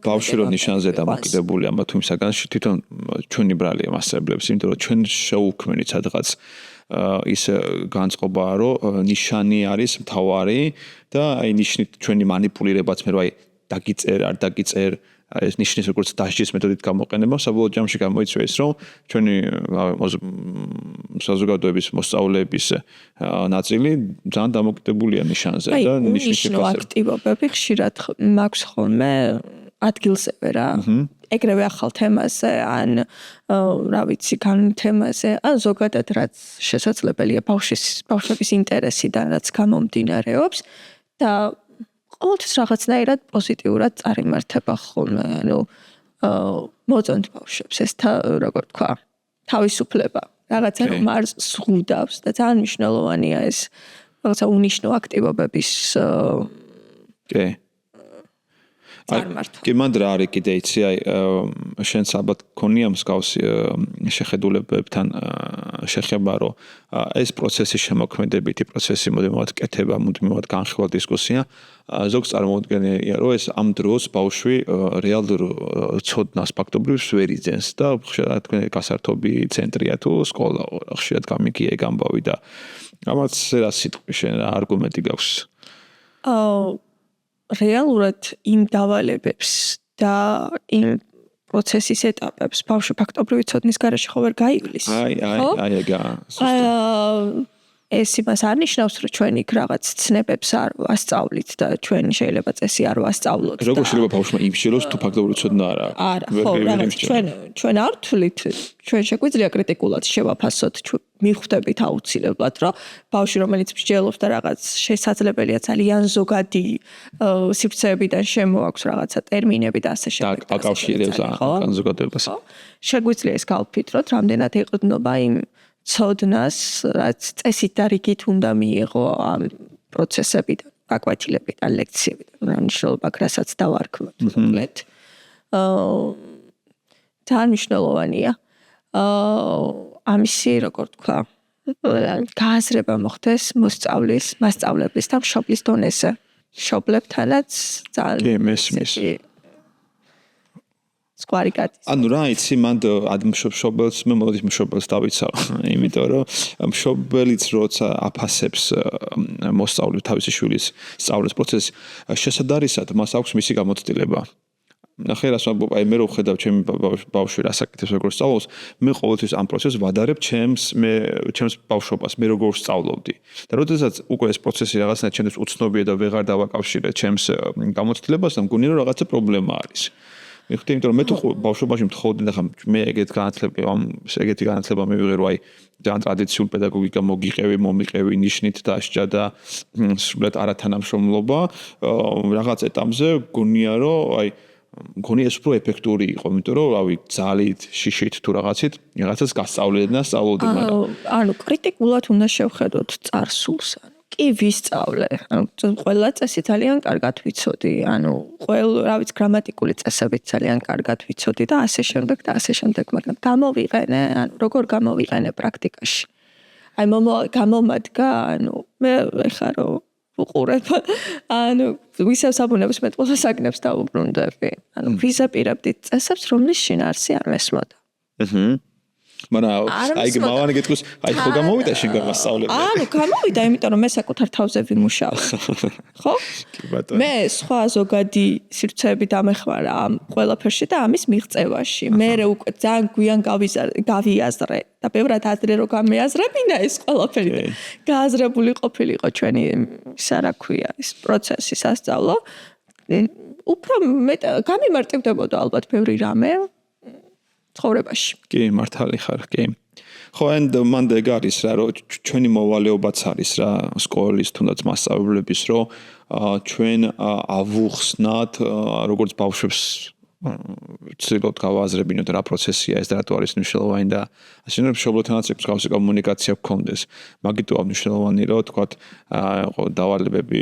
ბავშვი რო ნიშანზე დამოკიდებულია, მაგრამ თუმცა თვითონ ჩვენი ბრალია მასწავლებლებს, იმიტომ რომ ჩვენ შევუქმნით სადღაც ის განწყობაა, რომ ნიშანი არის მთავარი და აი ნიშნით ჩვენი მანიპულირებაც მე რომ აი დაგიწერ, არ დაგიწერ ეს ნიშნის როგორც დასჯის მეთოდით გამოყენება, საბოლოო ჯამში გამოიწვია ის, რომ ჩვენი საზოგადოების მოსწავლეების ნაწილი ძალიან დამოკიდებულია ნიშანზე და ნიშნის შეფასებაზე. აქტივობები ხშირად მაქვს ხოლმე ადგილზე რა. ეგრევე ახალ თემაზე, ან რა ვიცი, განულ თემაზე, ან ზოგადად რაც შესაძლებელია ბავშვების ინტერესიდან რაც გამომდინარეობს და ყოველთვის რაღაცნაირად პოზიტიურად წარიმართება ხოლმე, ანუ მოწონთ ბავშვებს ეს როგორ თქვა, თავისუფლება, რაღაცა რომ არ ზღუდავს და ძალიან მნიშვნელოვანია ეს რაღაცა უნიშნო აქტივობების კი, მანდ რა არის კიდე იცი, აი შენს ალბათ გქონია მსგავსი შეხედულებებთან შეხება, რომ ეს პროცესი შემოქმედებითი პროცესი მუდმივად კეთება, მუდმივად განხილვა დისკუსია, ზოგს წარმოუდგენია, რომ ეს ამ დროს ბავშვი რეალურ ცოდნას ფაქტობრივს ვერ იძენს და ხშირად გასართობი ცენტრია თუ სკოლა, ხშირად გამიგია ამბავი და ამაც რა სიტყვი შენ რა არგუმენტი გაქვს? რეალურად იმ დავალებებს და იმ პროცესის ეტაპებს ბავშვი ფაქტობრივი ცოდნის გარეშე ხო ვერ გაივლის. ეს იმას არ ნიშნავს, რომ ჩვენ იქ რაღაც ცნებებს არ ვასწავლით და ჩვენ შეიძლება წესი არ ვასწავლოთ. როგორ შეიძლება ბავშვმა იმშილოს თუ ფაქტობრივი ცოდნა არ აქვს? არა, ხო, რაღაც ჩვენ არ ვთვლით, ჩვენ შეგვიძლია კრიტიკულად შევაფასოთ, მიხვდებით აუცილებლად, რომ ბავშვი რომელიც მსჯელობს და რაღაც შესაძლებელია ძალიან ზოგადი სივრცეებიდან შემოაქვს რაღაცა ტერმინები და ასე შემდეგ. აკავშირებს ამ ზოგადებას. შეგვიძლია ეს გავფიქროთ, რამდენად ეყრდნობა იმ ცოდნას, რაც წესით და რიგით უნდა მიიღო ამ პროცესებიდან, გაკვეთილებიდან, ლექციებიდან, რა მნიშვნელობა აქვს, რასაც დავარქმევთ, მოკლედ. ძალიან მნიშვნელოვანია. ამისი, როგორ თქვა, გააზრება მოხდეს მასწავლებლის და მშობლის დონეზე. მშობლებთანაც ძალიან კი, მესმის. სკვარი გადის. ანუ რა იცი, მან მშობელს მე მოდის მშობელს დავიცავ, იმიტომ რომ მშობელიც როცა აფასებს მოსწავლე თავისი შვილის სწავლის პროცესს, შესაძარისად მას აქვს მისი გამოცდილება. ნახე რას ვამბობ, აი მე რო ვხედავ ჩემი ბავშვი რას აკეთებს, როგორ სწავლობს, მე ყოველთვის ამ პროცესს ვადარებ ჩემს ბავშვობას, მე როგორ სწავლობდი. და როდესაც უკვე ეს პროცესი რაღაცნაირად ჩემთვის უცნობია და ვეღარ დავაკავშირე ჩემს გამოცდილებასთან, მგონია რომ რაღაცა პრობლემა არის. მიხდი, იმიტომ რომ მე თუ ბავშვობაში მთხოვდი და ხა მე ეგეთი განათლება მივიღე, რომ აი ძალიან ტრადიციულ პედაგოგიკა მომიყევი ნიშნით დასჯა და სრულად არათანამშრომლობა რაღაც ეტაპზე გონია რომ აი მგონია ეს უფრო ეფექტური იყო, იმიტომ რომ რავი ძალით, შიშით თუ რაღაცით რაღაცას გასწავლდნენ და სწავლობდი, მაგრამ ანუ კრიტიკულად უნდა შევხედოთ წარსულს. კი ვისწავლე. ყველა წესი ძალიან კარგად ვიცოდი. რა ვიცი, გრამატიკული წესებით ძალიან კარგად ვიცოდი და ასე შემდეგ, მაგრამ გამოვიყენე, როგორ გამოვიყენე პრაქტიკაში. აი გამომადგა, მე ეხლა რომ ვუყურებ, ვისევ საბუნებისმეტყველო მე ყველა საგნებს დავუბრუნდები. ვიზაპირებდი წესებს, რომლის შინაარსი არ მესმოდა. მაგრამ აი მოვანე გეტყვის, აი ხო გამოვიდა შენ გამასწავლებელი. გამოვიდა, იმიტომ რომ მე საკუთარ თავზე ვიმუშავე. ხო? კი ბატონო. მე სხვა ზოგადი სივრცეები დამეხმარა ამ ყველაფერში და ამის მიღწევაში. მე უკვე ძალიან გვიან გავიაზრე და ბევრად ადრე რო გამეაზრებინა ეს ყველაფერი და გააზრებული ყოფილიყო ჩვენი ისა რა ქვია, ეს პროცესი სასწავლო. უფრო გამიმარტივდებოდა ალბათ ბევრი რამე. ცხოვრებაში. კი, მართალი ხარ, კი. ხო, მან ეგ არის რა, რომ ჩვენი მოვალეობაც არის რა, სკოლის თუნდაც მასწავლებლების, რომ ჩვენ ავუხსნათ როგორც ბავშვებს ვცდილობთ გავააზრებინოთ რა პროცესია ეს და რატო არის მნიშვნელოვანი და ასე რომ მშობლთანაც ეს მსგავსი კომუნიკაცია გქონდეს. მაგითაა მნიშვნელოვანი, რომ თქვათ დავალებები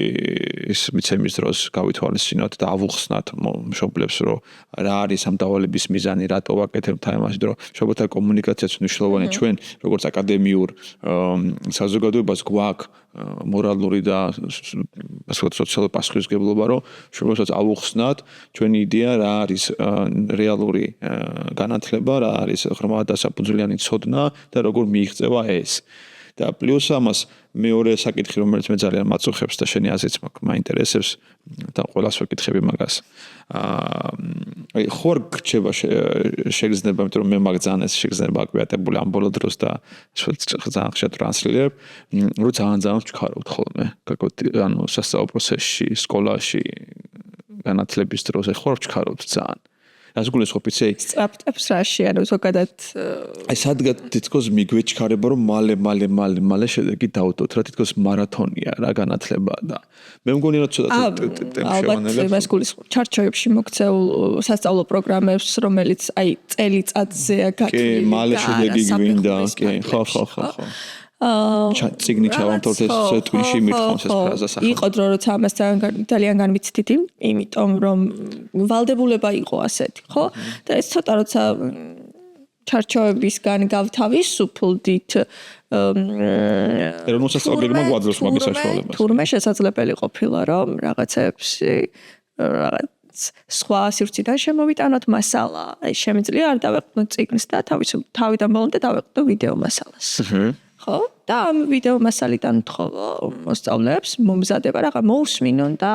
ის მიცემის დროს გავითვალისწინოთ და ავუხსნათ მშობლებს, რომ რა არის ამ დავალების მიზანი, რატო ვაკეთებთ ამას, რომ მშობელთა კომუნიკაციაც მნიშვნელოვანია ჩვენ როგორც აკადემიურ საზოგადოებას გვაქვს მორალური და სოციალური პასუხისმგებლობა, რომ მშობლებსაც ავუხსნათ ჩვენი იდეა რა არის რეალური განათლება, რა არის ღრმა და საფუძვლიანი ცოდნა და როგორ მიიღწევა ეს. და პლუს ამას მეორე საკითხი, რომელიც მე ძალიან მაწუხებს და შენი აზრიც მაინტერესებს და ყველას ვეკითხები მაგას. აი ხوار გრჩება შეგრძნება, იმიტომ რომ მე მაგ ძალიან ეს შეგრძნება აკვიატებული ამ ბოლო დროს და ძალიან ხშირად ტრანსლირებ, რომ ძალიან ვჩქარავთ ხოლმე. ანუ სასწავლო პროცესში, სკოლაში, განათლების დროს ხوار ვჩქარავთ ძალიან. რას გულისხმობ იცი? სწრაფტებს რაში, ზოგადად აი სადგა თითქოს მიგვეჩქარება, რომ მალე შედეგი დავდოთ, რა თითქოს მარათონია რა განათლება და მე მგონი რომ ცოტა ალბათ მას გულისხმობ ჩარჩოებში მოქცეულ სასწავლო პროგრამებს, რომელიც აი წელიწადზეა გაკეთილი. კი, მალე შედეგი გვინდა, კი, ხო. ციგნი ჩავამთავრეთ ეს ტვინში მithons ეს ფრაზას ახლა. იყო დრო როცა ამას ძალიან განვიცდით, იმიტომ რომ ვალდებულება იყო ასეთი, ხო? და ეს ცოტა როცა ჩარჩოებისგან გავთავისუფლდით რომ მოსასწავლებლმა გვაძლევს მაგის საშუალებას. თურმე შესაძლებელი ყოფილა რომ რაღაცებს სხვა სივრციდან შემოვიტანოთ მასალა. აი შემიძლია არ დავეყნოთ წიგნს და თავიდან ბოლომდე დავეყნო ვიდეო მასალას. ხო? და ამ ვიდეო მასალიდან მთხოვო მოსწავლეებს მომზადება რაღა მოусმინონ და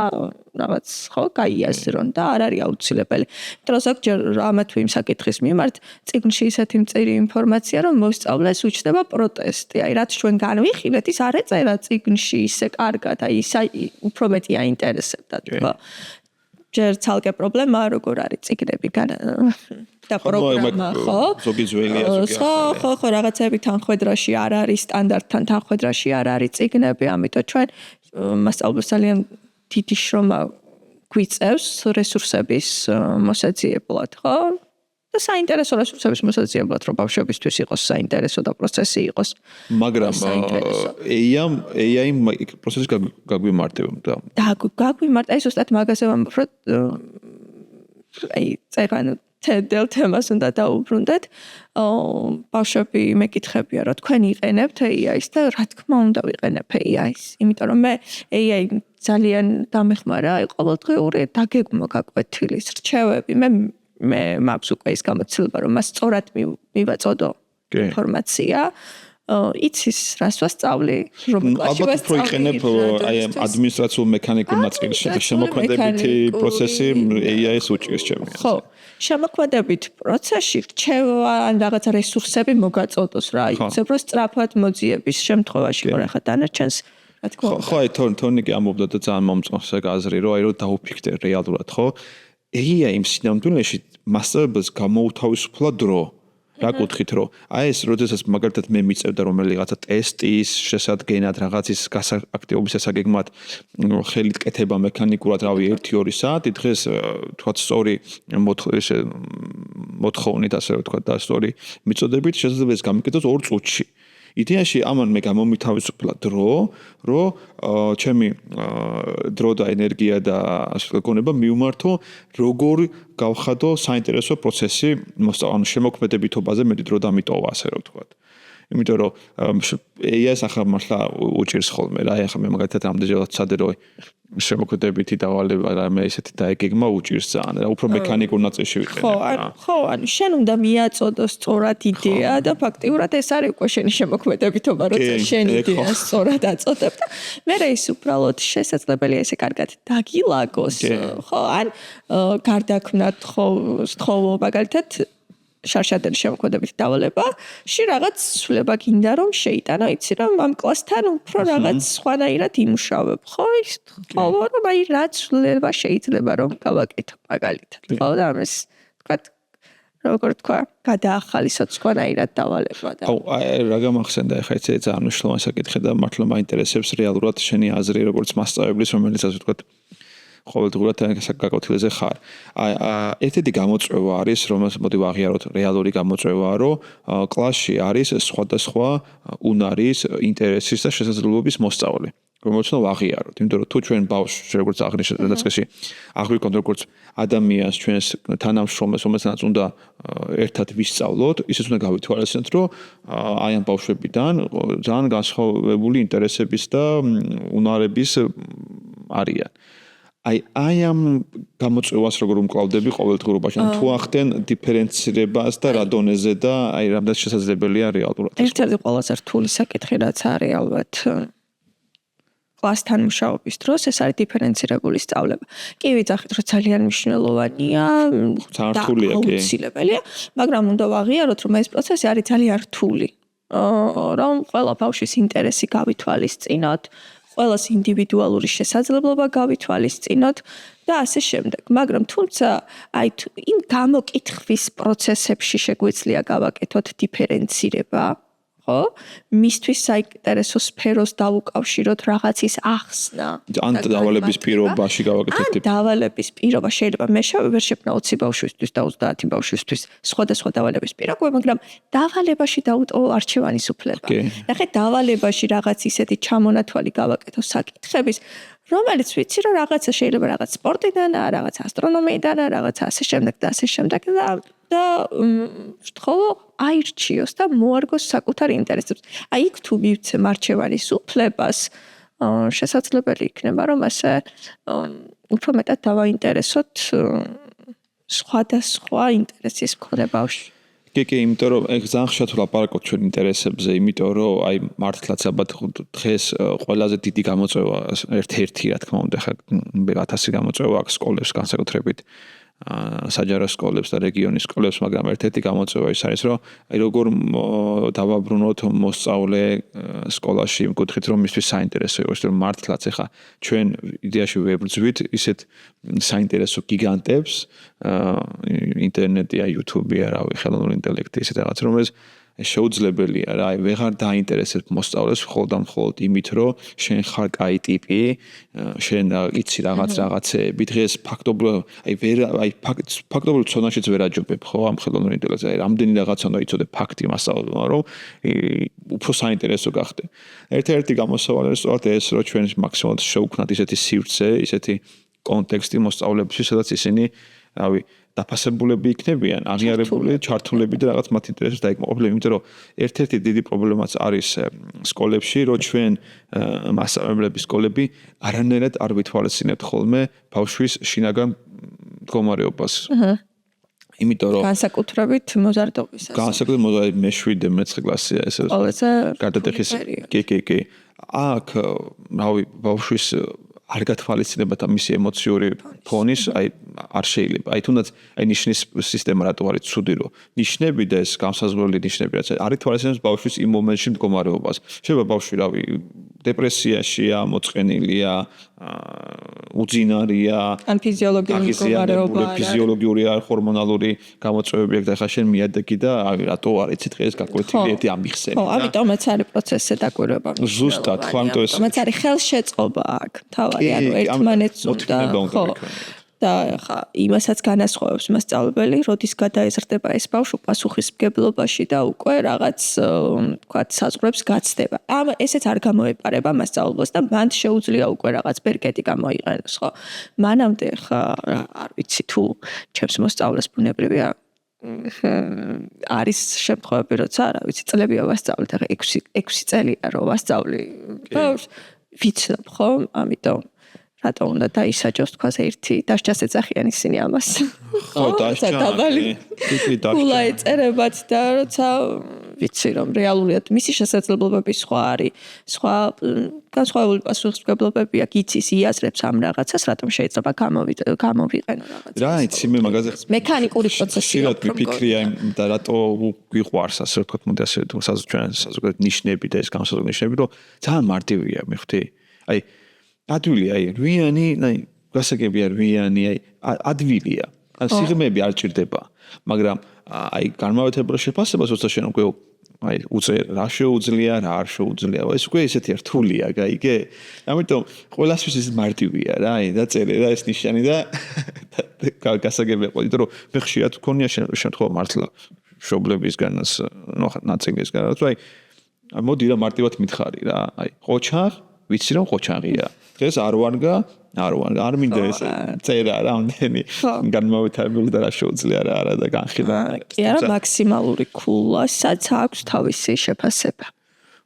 რაღაც ხო გაიაზრონ და არ არის აუცილებელი. იმიტომ რომ ზოგჯერ ამა თუ იმ საკითხის მიმართ წიგნში ისეთი მწირი ინფორმაცია რომ მოსწავლეს უჩნდება პროტესტი. აი რაც ჩვენ განვიხილეთ ის არ ეწერა წიგნში ისე კარგად, აი ის უფრო მეტი აინტერესებდა თქო. ჯერ ცალკე პრობლემაა როგორ არის წიგნები და პროგრამა ხო? ზოგი ძველია ზოგი ახალი. ხო, რაღაცები თანხმედრაში არ არის, სტანდარტთან თანხმედრაში არ არის წიგნები, ამიტომ ჩვენ მასწავლებლებს ძალიან დიდი შრომა გვიწევს რესურსების მოსაძიებლად, ხო? და საინტერესო რესურსების მოსაძიებლად, რომ ბავშვებისთვის იყოს საინტერესო და პროცესი იყოს. მაგრამ AI პროცესი გაგვიმარტება და გაგვიმარტება, ეს უბრალოდ მაგაზე ვამბობ, აი წერან თედელ თემას უნდა დაუბრუნდეთ. ბავშვები მეკითხებია, რომ თქვენ იყენებთ AI-ს და რა თქმა უნდა ვიყენებ AI-ს, იმიტომ რომ მე AI ძალიან დამეხმარა, აი ყოველდღიური დაგეგმვა გაკვეთილის რჩევები. მე მაქვს უკვე ის გამოცდილება, რომ მას სწორად მივაწოდო ინფორმაცია. იცის რას ვასწავლი, რომ კლასში ალბათ უფრო იყენებ აი ადმინისტრაციულ მექანიკურ ნაწილში შემოქმედებითი პროცესი AI-ს უჭირს ჩემი. ხო, შემოქმედებით პროცესში რჩევა ან რაღაც რესურსები მოგაწოდოს რა, იცებ რომ სწრაფად მოძიების შემთხვევაში ხო რა დანარჩენს რა თქმა უნდა. ხო, აი თორნიკი ამბობდა და ძალიან მომწონს ეგ აზრი, რომ აი რომ დაუფიქრდე რეალურად, ხო? AI იმ სინამდვილეში მასწავლებელს გამოუთავისუფლა დრო. რა კუთხით რომ აი ეს როდესაც მაგალითად მე მიწევდა რომელიღაცა ტესტის შესადგენად რაღაცის გასააქტიობის შესაგეგმად ხელით კეთება მექანიკურად რავი 1-2 საათი დღეს თქვა სწორი მოთხოვნით ასე ვთქვა და სწორი მიწოდებით შესაძლოა ეს გამიკეთოს 2 წუთში. იდეაში ამან მე გამომითავისუფლა დრო, რომ ჩემი დრო და ენერგია და ასე გონება მივმართო როგორ გავხადო საინტერესო პროცესი მოსწავლე შემოქმედებითობაზე მეტი დრო დამიტოვა ასე რომ ვთქვა. იმიტომ რომ AI-ს ახლა მართლა უჭირს ხოლმე რა, ახლა მე მაგალითად ამდენჯერად ვცადე რომ შემოქმედებითი დავალება რამე ისეთი დაეგეგმა უჭირს ძალიან რა, უფრო მექანიკურ ნაწილში ვიყენებ. ხო, ანუ შენ უნდა მიაწოდოს სწორად იდეა და ფაქტიურად ეს არის უკვე შენი შემოქმედებითობა, როცა შენ იდეას სწორად აწოდებ და მე ის უბრალოდ შესაძლებელია ესე კარგად დაგილაგოს, ხო, ან გარდაქმნათ სთხოვო მაგალითად შარშადელი შემოქმედებით დავალება, ში რაღაც ცვლილება გინდა რომ შეიტანო, იცი რომ ამ კლასთან უფრო რაღაც სხვანაირად იმუშავებ, ხო? ის თხოვო რომ აი რა ცვლილება შეიძლება რომ გავაკეთო მაგალითად, ხო? და ამას თქვათ როგორ თქვა, გადაახალისოთ სხვანაირად დავალება და აუ, რა გამახსენდა ახლა ეს ძალიან მნიშვნელოვანი საკითხი და მართლა მაინტერესებს რეალურად შენი აზრი როგორც მასწავლებლის, რომელიც ასე ვთქვათ ყოველდღურად გაკეთილზე ხარ. ერთ-ერთი გამოწვევა არის, რომელსაც მოდი ვაღიაროთ, რეალური გამოწვევაა, რომ კლასში არის სხვადასხვა უნარის, ინტერესის და შესაძლებლობების მოსწავლე. რომელსაც ვაღიაროთ, იმიტომ რომ თუ ჩვენ ბავშვს როგორც აღნიშნეთ დასაწყისში, აღვიქოთ როგორც ადამიანს, ჩვენს თანამშრომელს, რომელსაც უნდა ერთად ვისწავლოთ, ისიც უნდა გავითვალისწინოთ, რომ აი ამ ბავშვებიდან ძალიან განსხვავებული ინტერესების და უნარების არიან. აი ამ გამოწვევას როგორ უმკლავდები ყოველდღიურობაში, თუ ახდენ დიფერენცირებას და რა დონეზე და აი რამდენად შესაძლებელია რეალურად. ერთ-ერთი ყველაზე რთული საკითხი რაც არის ალბათ კლასთან მუშაობის დროს ეს არის დიფერენცირებული სწავლება. კი ვიცახით რომ ძალიან მნიშვნელოვანია და აუცილებელია, მაგრამ უნდა ვაღიაროთ რომ ეს პროცესი არის ძალიან რთული. რომ ყველა ბავშვის ინტერესი გავითვალისწინოთ, ყველას ინდივიდუალური შესაძლებლობა გავითვალისწინოთ და ასე შემდეგ. მაგრამ თუმცა აი იმ გამოკითხვის პროცესებში შეგვიძლია გავაკეთოთ დიფერენცირება, ხო? მისთვის საინტერესო სფეროს დავუკავშიროთ რაღაცის ახსნა. ან დავალების პირობაში გავაკეთეთ. ან დავალების პირობა შეიძლება მე ვერ შექმნა 20 ბავშვისთვის და 30 ბავშვისთვის სხვადასხვა დავალების პირობა, მაგრამ დავალებაში დაუტოვო არჩევანის უფლება. ნახე დავალებაში რაღაც ისეთი ჩამონათვალი გავაკეთო საკითხების, რომელიც ვიცი რომ რაღაცა შეიძლება რაღაც სპორტიდანაა, რაღაც ასტრონომიიდანაა, რაღაც ასე შემდეგ და ასე შემდეგ და ვთხოვო აირჩიოს და მოარგოს საკუთარ ინტერესებს. აი იქ თუ მივცემ არჩევანის უფლებას, შესაძლებელი იქნება რომ ასე უფრო მეტად დავაინტერესოთ სხვადასხვა ინტერესის მქონე ბავშვი. კი, იმიტომ რომ ეგ ძალიან ხშირად ვლაპარაკობთ ჩვენ ინტერესებზე, იმიტომ რომ აი მართლაც ალბათ დღეს ყველაზე დიდი გამოწვევა ერთ-ერთი რა თქმა უნდა ხა 1000 გამოწვევა აქვს სკოლებს განსაკუთრებით საჯარო სკოლებს და რეგიონის სკოლებს, მაგრამ ერთ-ერთი გამოწვევა ის არის, რომ აი როგორ დავაბრუნოთ მოსწავლე სკოლაში, მკითხით რომ მისთვის საინტერესო იყოს, რომ მართლაც ეხა ჩვენ იდეაში ვებრძვით ისეთ საინტერესო გიგანტებს, ინტერნეტია, YouTube-ია, რავი, ხელოვნური ინტელექტი, ისეთ რაღაც, რომელიც შეუძლებელია რა, აი ვეღარ დაინტერესებს მოსწავლეს მხოლოდ იმით, რომ შენ ხარ კაი ტიპი, შენ იცი რაღაცეები, დღეს ფაქტობრივ ცოდნაშიც ვერ აჯობებ, ხო, ამ ხელოვნურ ინტელექტს, აი რამდენი რაღაცა უნდა იცოდე ფაქტი მასწავლებლმა, რომ უფრო საინტერესო გახდე. ერთ-ერთი გამოსავალი სწორედ ეს, რომ ჩვენ მაქსიმალურად შევქმნათ ისეთი სივრცე, ისეთი კონტექსტი მოსწავლეებისთვის, სადაც ისინი, რავი, დაფასებულები იქნებიან, აღიარებული, ჩართულები და რაღაც მათ ინტერესებს დაიკმაყოფილებ, იმიტომ რომ ერთ-ერთი დიდი პრობლემაც არის სკოლებში, რომ ჩვენ მასწავლებლების სკოლები არანაირად არ ვითვალისწინებთ ხოლმე ბავშვის შინაგან მდგომარეობას. იმიტომ რომ განსაკუთრებით მოზარდობისას. განსაკუთრებით მე-7 მე-9 კლასია ესე. გადატეხის კი. აქ რავი ბავშვის არ გათვალისწინება და მისი ემოციური ფონის აი არ შეიძლება. აი თუნდაც აი ნიშნის სისტემა რატო არის ცუდი, რომ ნიშნები და ეს განსაზღვრელი ნიშნები რაც არის თვალისწინებს ბავშვის იმ მომენტში მდგომარეობას. შეიძლება ბავშვი რავი დეპრესიაშია, მოწყენილია, უძინარია, ან ფიზიოლოგიური მდგომარეობა, ფიზიოლოგიური არ ჰორმონალური გამოწვევები აქვს და ხა შენ მიადეგი და აი რატო არ იცი დღეს გაკვეთილი ერთი ამიხსენი. ხო, ამიტომაც არის პროცესზე დაკვირვება. ზუსტად, ხო, ამიტომ ეს ამიტომაც არის ხელშეწყობა აქ. თავი ანუ ერთმანეთს უნდა ხო და ხა იმასაც განასხვავებს მასწავლებელი, როდის გადაეზრდება ეს ბავშვი პასუხისმგებლობაში და უკვე რაღაც თქვა საზღვრებს გაცდება. ესეც არ გამოეპარება მასწავლებლს და მან შეუძლია უკვე რაღაც ბერკეტი გამოიყენოს, ხო? მანამდე ხა არ ვიცი თუ ჩემს მოსწავლეს ბუნებრივია არის შემთხვევები, როცა რა ვიცი, წლებია ვასწავლეთ, ხა 6 წელია რომ ვასწავლი. ვიცნობ ხო? ამიტომ რატო უნდა დაისაჯოს თქვას ერთი დასჯას ეძახიან ისინი ამას. ხო, დასჯა. ულა ეწერებათ და როცა ვიცი რომ რეალურად მისი შესაძლებლობები სხვა არის, სხვა განსხვავებული პასუხისმგებლობებია, გიცის იაზრებს ამ რაღაცას, რატომ შეიძლება გამოვიყენო რაღაცა. რა იცი მე მაგაზე მექანიკური პროცესია. შეიძლება მიფიქრია და რატო გვიყვარს ასე ვთქვათ, მოდი ასე საზოგადოებრივ ნიშნები და ეს განსაზღვრული ნიშნები, რომ ძალიან მარტივია, მიხვდი? აი ადვილი აი რვიანი, აი გასაგებია რვიანი, აი ადვილია. ან სიღრმეები არ ჭირდება, მაგრამ აი განმავეთებელ შეფასებას როცა შენ უკვე აი უწერ რა შეუძლია, რა არ შეუძლია, ეს უკვე ესეთი რთულია, გაიგე? ამიტომ ყველასთვის ეს მარტივია რა, აი დაწერე რა ეს ნიშანი და გასაგებია ყო, იმიტომ რომ მე ხშირად ვქონია შემთხვევა მართლა მშობლებისგანაც, ნაწილისგან, რომ აი მოდი რა მარტივად მითხარი რა, აი ყოჩაღ ვიცი რომ ყოჩაღია. დღეს არ ვარგა, არ მინდა ეს წერა რამდენი განმავეთებელი და რა შეუძლია რა და განხილვა. კი არა მაქსიმალური ქულა, სადაც აქვს თავისი შეფასება.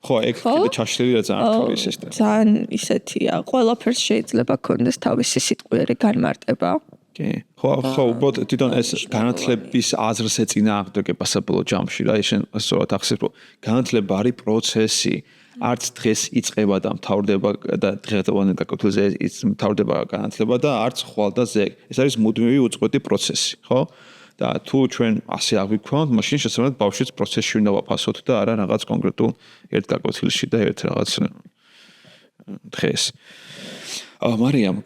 ხო, ეგ კიდე ჩაშლილი რა ძალიან რთული სისტემა. ძალიან ისეთია, ყველაფერს შეიძლება ქონდეს თავისი სიტყვიერი განმარტება. კი. ხო, უბრალოდ თვითონ ეს განათლების აზრს ეწინააღმდეგება საბოლოო ჯამში რა, შენ სწორად ახსენებ, რომ განათლება არის პროცესი. არც დღეს იწყება და მთავრდება და დღევანდელ გაკეთილზე მთავრდება განათლება და არც ხვალ და ზეგ. ეს არის მუდმივი უწყვეტი პროცესი, ხო? და თუ ჩვენ ასე აღვიქვამთ, მაშინ შესაძლოა ბავშვის პროცესში უნდა ვაფასოთ და არა რაღაც კონკრეტულ ერთ გაკეთილში და ერთ რაღაც დღეს. მარიამ,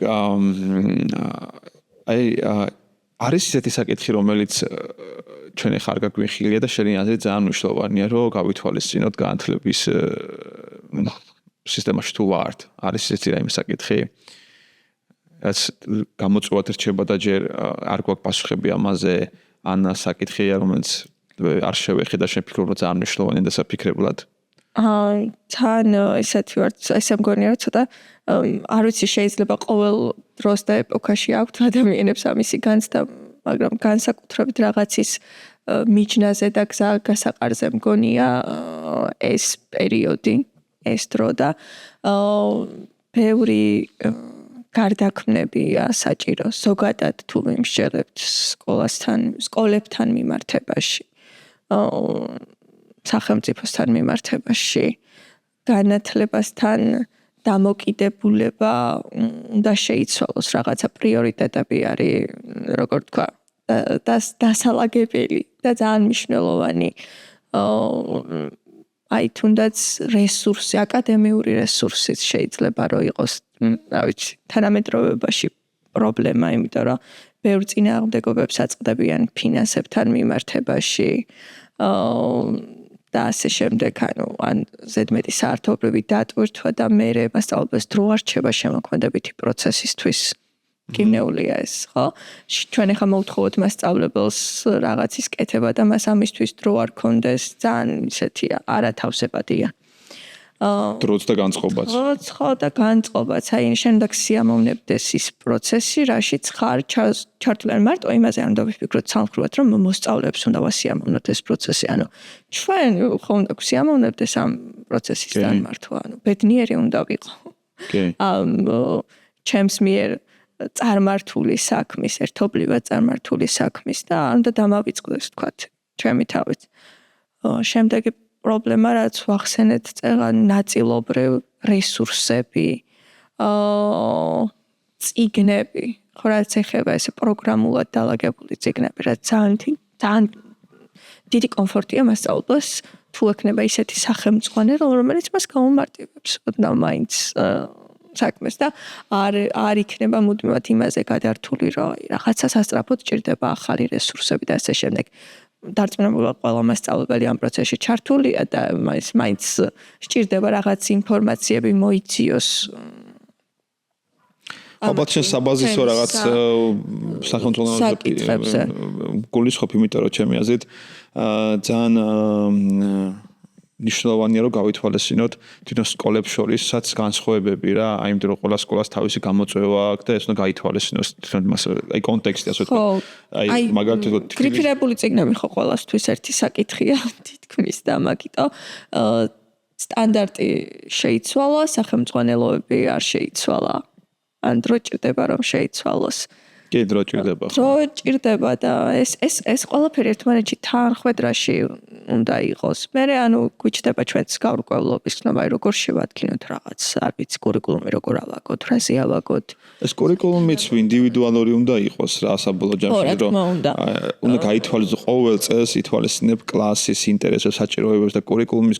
აი არის ისეთი საკითხი, რომელიც ჩვენ ახლა არ გაგვიხილია და შენი აზრით ძალიან მნიშვნელოვანია, რომ გავითვალისწინოთ განათლების სისტემაში თუ ვართ. არის ესეთი რაიმე საკითხი? რაც გამოწვევად რჩება და ჯერ არ გვაქვს პასუხები ამაზე, ან საკითხია, რომელიც არ შევეხე და შევფიქრობ, რომ ძალიან მნიშვნელოვანია და საფიქრებლად. თან ესეთი ვარ, ესე მგონია, რომ ცოტა არ ვიცი, შეიძლება ყოველ დროს და ეპოქაში აქვთ ადამიანებს ამისი განცდა, მაგრამ განსაკუთრებით რაღაცის მიჯნაზე და გასაყარზე მგონია ეს პერიოდი, ეს დრო და ბევრი გარდაქმნებია საჭირო ზოგადად თუ მიმსჯელებთ სკოლებთან მიმართებაში. სახელმწიფოსთან მიმართებაში განათლებასთან დამოკიდებულება უნდა შეიცვალოს რაღაცა პრიორიტეტები არის როგორ თქვა დასალაგებელი და ძალიან მნიშვნელოვანი აი თუნდაც რესურსი აკადემიური რესურსიც შეიძლება რომ იყოს რა ვიცი თანამედროვეობაში პრობლემა იმიტომ რომ ბევრ წინააღმდეგობებს აწყდებიან ფინანსებთან მიმართებაში და ასე შემდეგ ან ზედმეტი საერთობრივი დატვირთვა და მერე მასწავლებელს დრო არ რჩება შემოქმედებითი პროცესისთვის გიმნეულია ეს ხო ჩვენ ახლა მოვთხოვოთ მასწავლებელს რაღაცის კეთება და მას ამისთვის დრო არ კონდეს ძალიან ისეთია არათავსებადია დროც და განწყობაც ხო და განწყობაც აი შემდეგ სიამოვნებდეს ის პროცესი რაშიც ხარ ჩართული არ მარტო იმაზე არ უნდა ვიფიქროთ სამხრივად რომ მოსწავლეებს უნდა ვასიამოვნოთ ეს პროცესი ანუ ჩვენ ხო უნდა გვსიამოვნებდეს ამ პროცესის განმართვა ანუ ბედნიერი უნდა ვიყო ჩემს მიერ წარმართული საქმის, ერთობლივად წარმართული საქმის და უნდა დამავიწყდეს თქვათ ჩემი თავით. შემდეგი პრობლემა რაც ვახსენეთ წეღა ნაწილობრივ რესურსები, წიგნები, ხო რაც ეხება ესე პროგრამულად დალაგებული წიგნები, რაც ძალიან დიდი კომფორტია მასწავლებელს თუ ექნება ისეთი სახელმძღვანელი, რომელიც მას გაუმარტივებს, ოდნავ მაინც საქმეს და არ იქნება მუდმივად იმაზე გადართული, რომ რაღაცა სასწრაფოდ ჭირდება ახალი რესურსები და ასე შემდეგ. დარწმუნებული ყველა მასწავლებელი ამ პროცესში ჩართულია და მაინც სჭირდება რაღაც ინფორმაციები მოიციოს. ალბათ შენ საბაზისო რაღაც საკითხებზე გულისხმობ, იმიტომ რომ ჩემი აზრით ძალიან ნიშნულოვანია რომ გავითვალისწინოთ თვითონ სკოლებს შორისაც განსხვავებები რა, აი იმიტომ რომ ყველა სკოლას თავისი გამოწვევა აქვს და ეს უნდა გაითვალისწინოს თვითონ მას აი კონტექსტი ასე ვთქვათ. აი მაგალითად გრიფირებული წიგნები ხო ყველასთვის ერთი საკითხია თითქმის და მაგიტო სტანდარტი შეიცვალა, სახელმძღვანელოები არ შეიცვალა. ან დრო ჭირდება რომ შეიცვალოს. კი დრო ჭირდება. დრო ჭირდება და ეს ყველაფერი ერთმანეთში თანხვედრაში უნდა იყოს. მერე ანუ გვიჩდება ჩვენს გაურკვევლობის ცნობა, როგორ შევადგინოთ რაღაც, არ ვიცი, კურიკულუმი როგორ ავაგოთ, რაზე ავაგოთ. ეს კურიკულუმიც ინდივიდუალური უნდა იყოს რა საბოლოო ჯამში რომ უნდა გაითვალისწინოს ყოველ წელს ითვალისწინებ კლასის ინტერესებს, საჭიროებებს და კურიკულუმის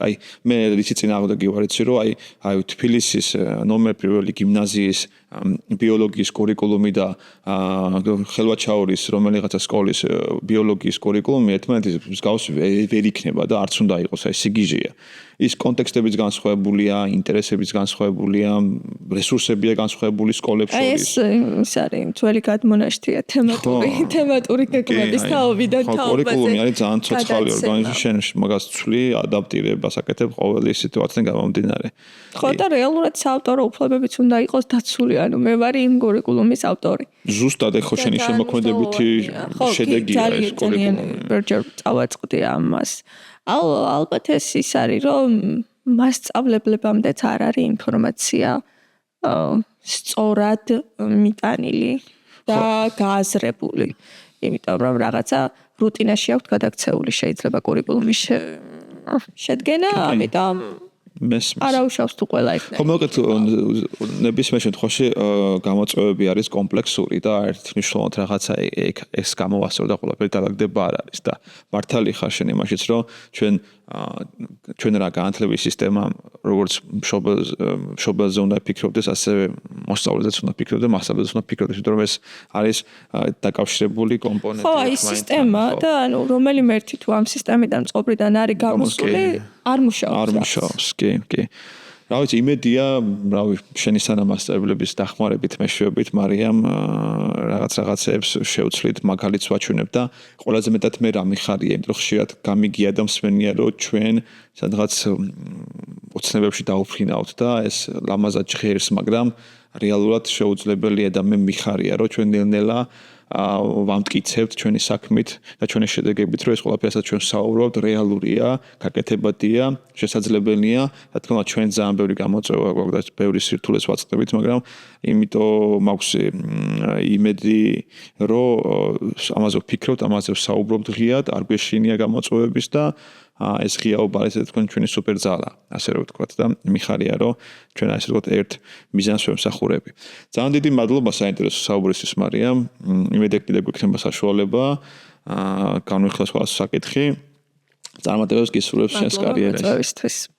აი მე რითი წინააღმდეგი ვარ იცი რომ აი თბილისის ნომერ პირველი გიმნაზიის ბიოლოგიის კურიკულუმი და ხელვაჩაურის რომელიღაცა სკოლის ბიოლოგიის კურიკულუმი ერთმანეთის მსგავსი ვერ იქნება და არც უნდა იყოს აი სიგიჟეა. ის კონტექსტებიც განსხვავებულია, ინტერესებიც განსხვავებულია, რესურსებია განსხვავებული სკოლებს შორის. ეს არის ძველი გადმონაშთია თემატური გეგმების თაობიდან თაობაზე. კურიკულუმი არის ძალიან ცოცხალი ორგანიზმი, შენ მაგას ცვლი, ადაპტირებას აკეთებ ყოველი სიტუაციიდან გამომდინარე. ხო და რეალურად საავტორო უფლებებიც უნდა იყოს დაცული, ანუ მე ვარ იმ კურიკულუმის ავტორი. ზუსტად ეხო შენი შემოქმედებითი შედეგია ეს კურიკულუმი. ბერჯერ წავაწყდი ამას. ალბათ ეს ის არის, რომ მასწავლებლებამდეც არ არის ინფორმაცია სწორად მიტანილი და გააზრებული. იმიტომ რომ რაღაცა რუტინაში აქვს გადაქცეული შეიძლება კურიკულუმის შედგენა, ამიტომ არაუშავს თუ ყველა იქნება. ხო მოგეთ ნებისმიერ შემთხვევაში გამოწვევები არის კომპლექსური და ერთნიშნულად რაღაცა ეს გამოვასწრო და ყველაფერი დალაგდება არ არის და მართალი ხარ შენ იმაშიც რომ ჩვენ რა განათლების სისტემა როგორც მშობელზე უნდა ფიქრობდეს ასევე მოსწავლეზეც უნდა ფიქრობდეს და მასწავლებლებს უნდა ფიქრობდეს იმიტომ რომ ეს არის დაკავშირებული კომპონენტი. ხო ის სისტემა და ანუ რომელიმე ერთი თუ ამ სისტემიდან წყობრიდან არის გამოსული არ მუშაობს. კი. რა ვიცი, იმედია, შენი სანამასწავლებლების დახმარებით, მეშვეობით, მარიამ რაღაცებს შევცვლით, მაგალითს ვაჩვენებ და ყველაზე მეტად მე რა მიხარია, იმიტომ რომ ხშირად გამიგია და მსმენია, რომ ჩვენ სადღაც ოცნებებში დაუფრინავთ და ეს ლამაზად ჟღერს, მაგრამ რეალურად შეუძლებელია და მე მიხარია, რომ ჩვენ ნელ-ნელა ვამტკიცებთ ჩვენი საქმით და ჩვენი შედეგებით, რომ ეს ყველაფერი რასაც ჩვენ საუბრობთ, რეალურია, გაკეთებადია, შესაძლებელია. რა თქმა უნდა, ჩვენ ძალიან ბევრი გამოწვევა გვაქვს და ბევრი სირთულეს ვაწყდებით, მაგრამ იმიტომ მაქვს იმედი, რომ ამაზე ვფიქრობთ, ამაზე ვსაუბრობთ ღიად, არ გვეშინია გამოწვევების და ეს ღიაობა არის ესე თქვენ ჩვენი სუპერძალა, ასე რომ ვთქვათ და მიხარია რომ ჩვენ ასე ვთქვათ ერთ მიზანს ვემსახურები. ძალიან დიდი მადლობა საინტერესო საუბრისთვის მარიამ. იმედი კიდევ გვექნება საშუალება განვიხილოთ ყველა საკითხი. წარმატებებს გისურვებთ შენს კარიერაში.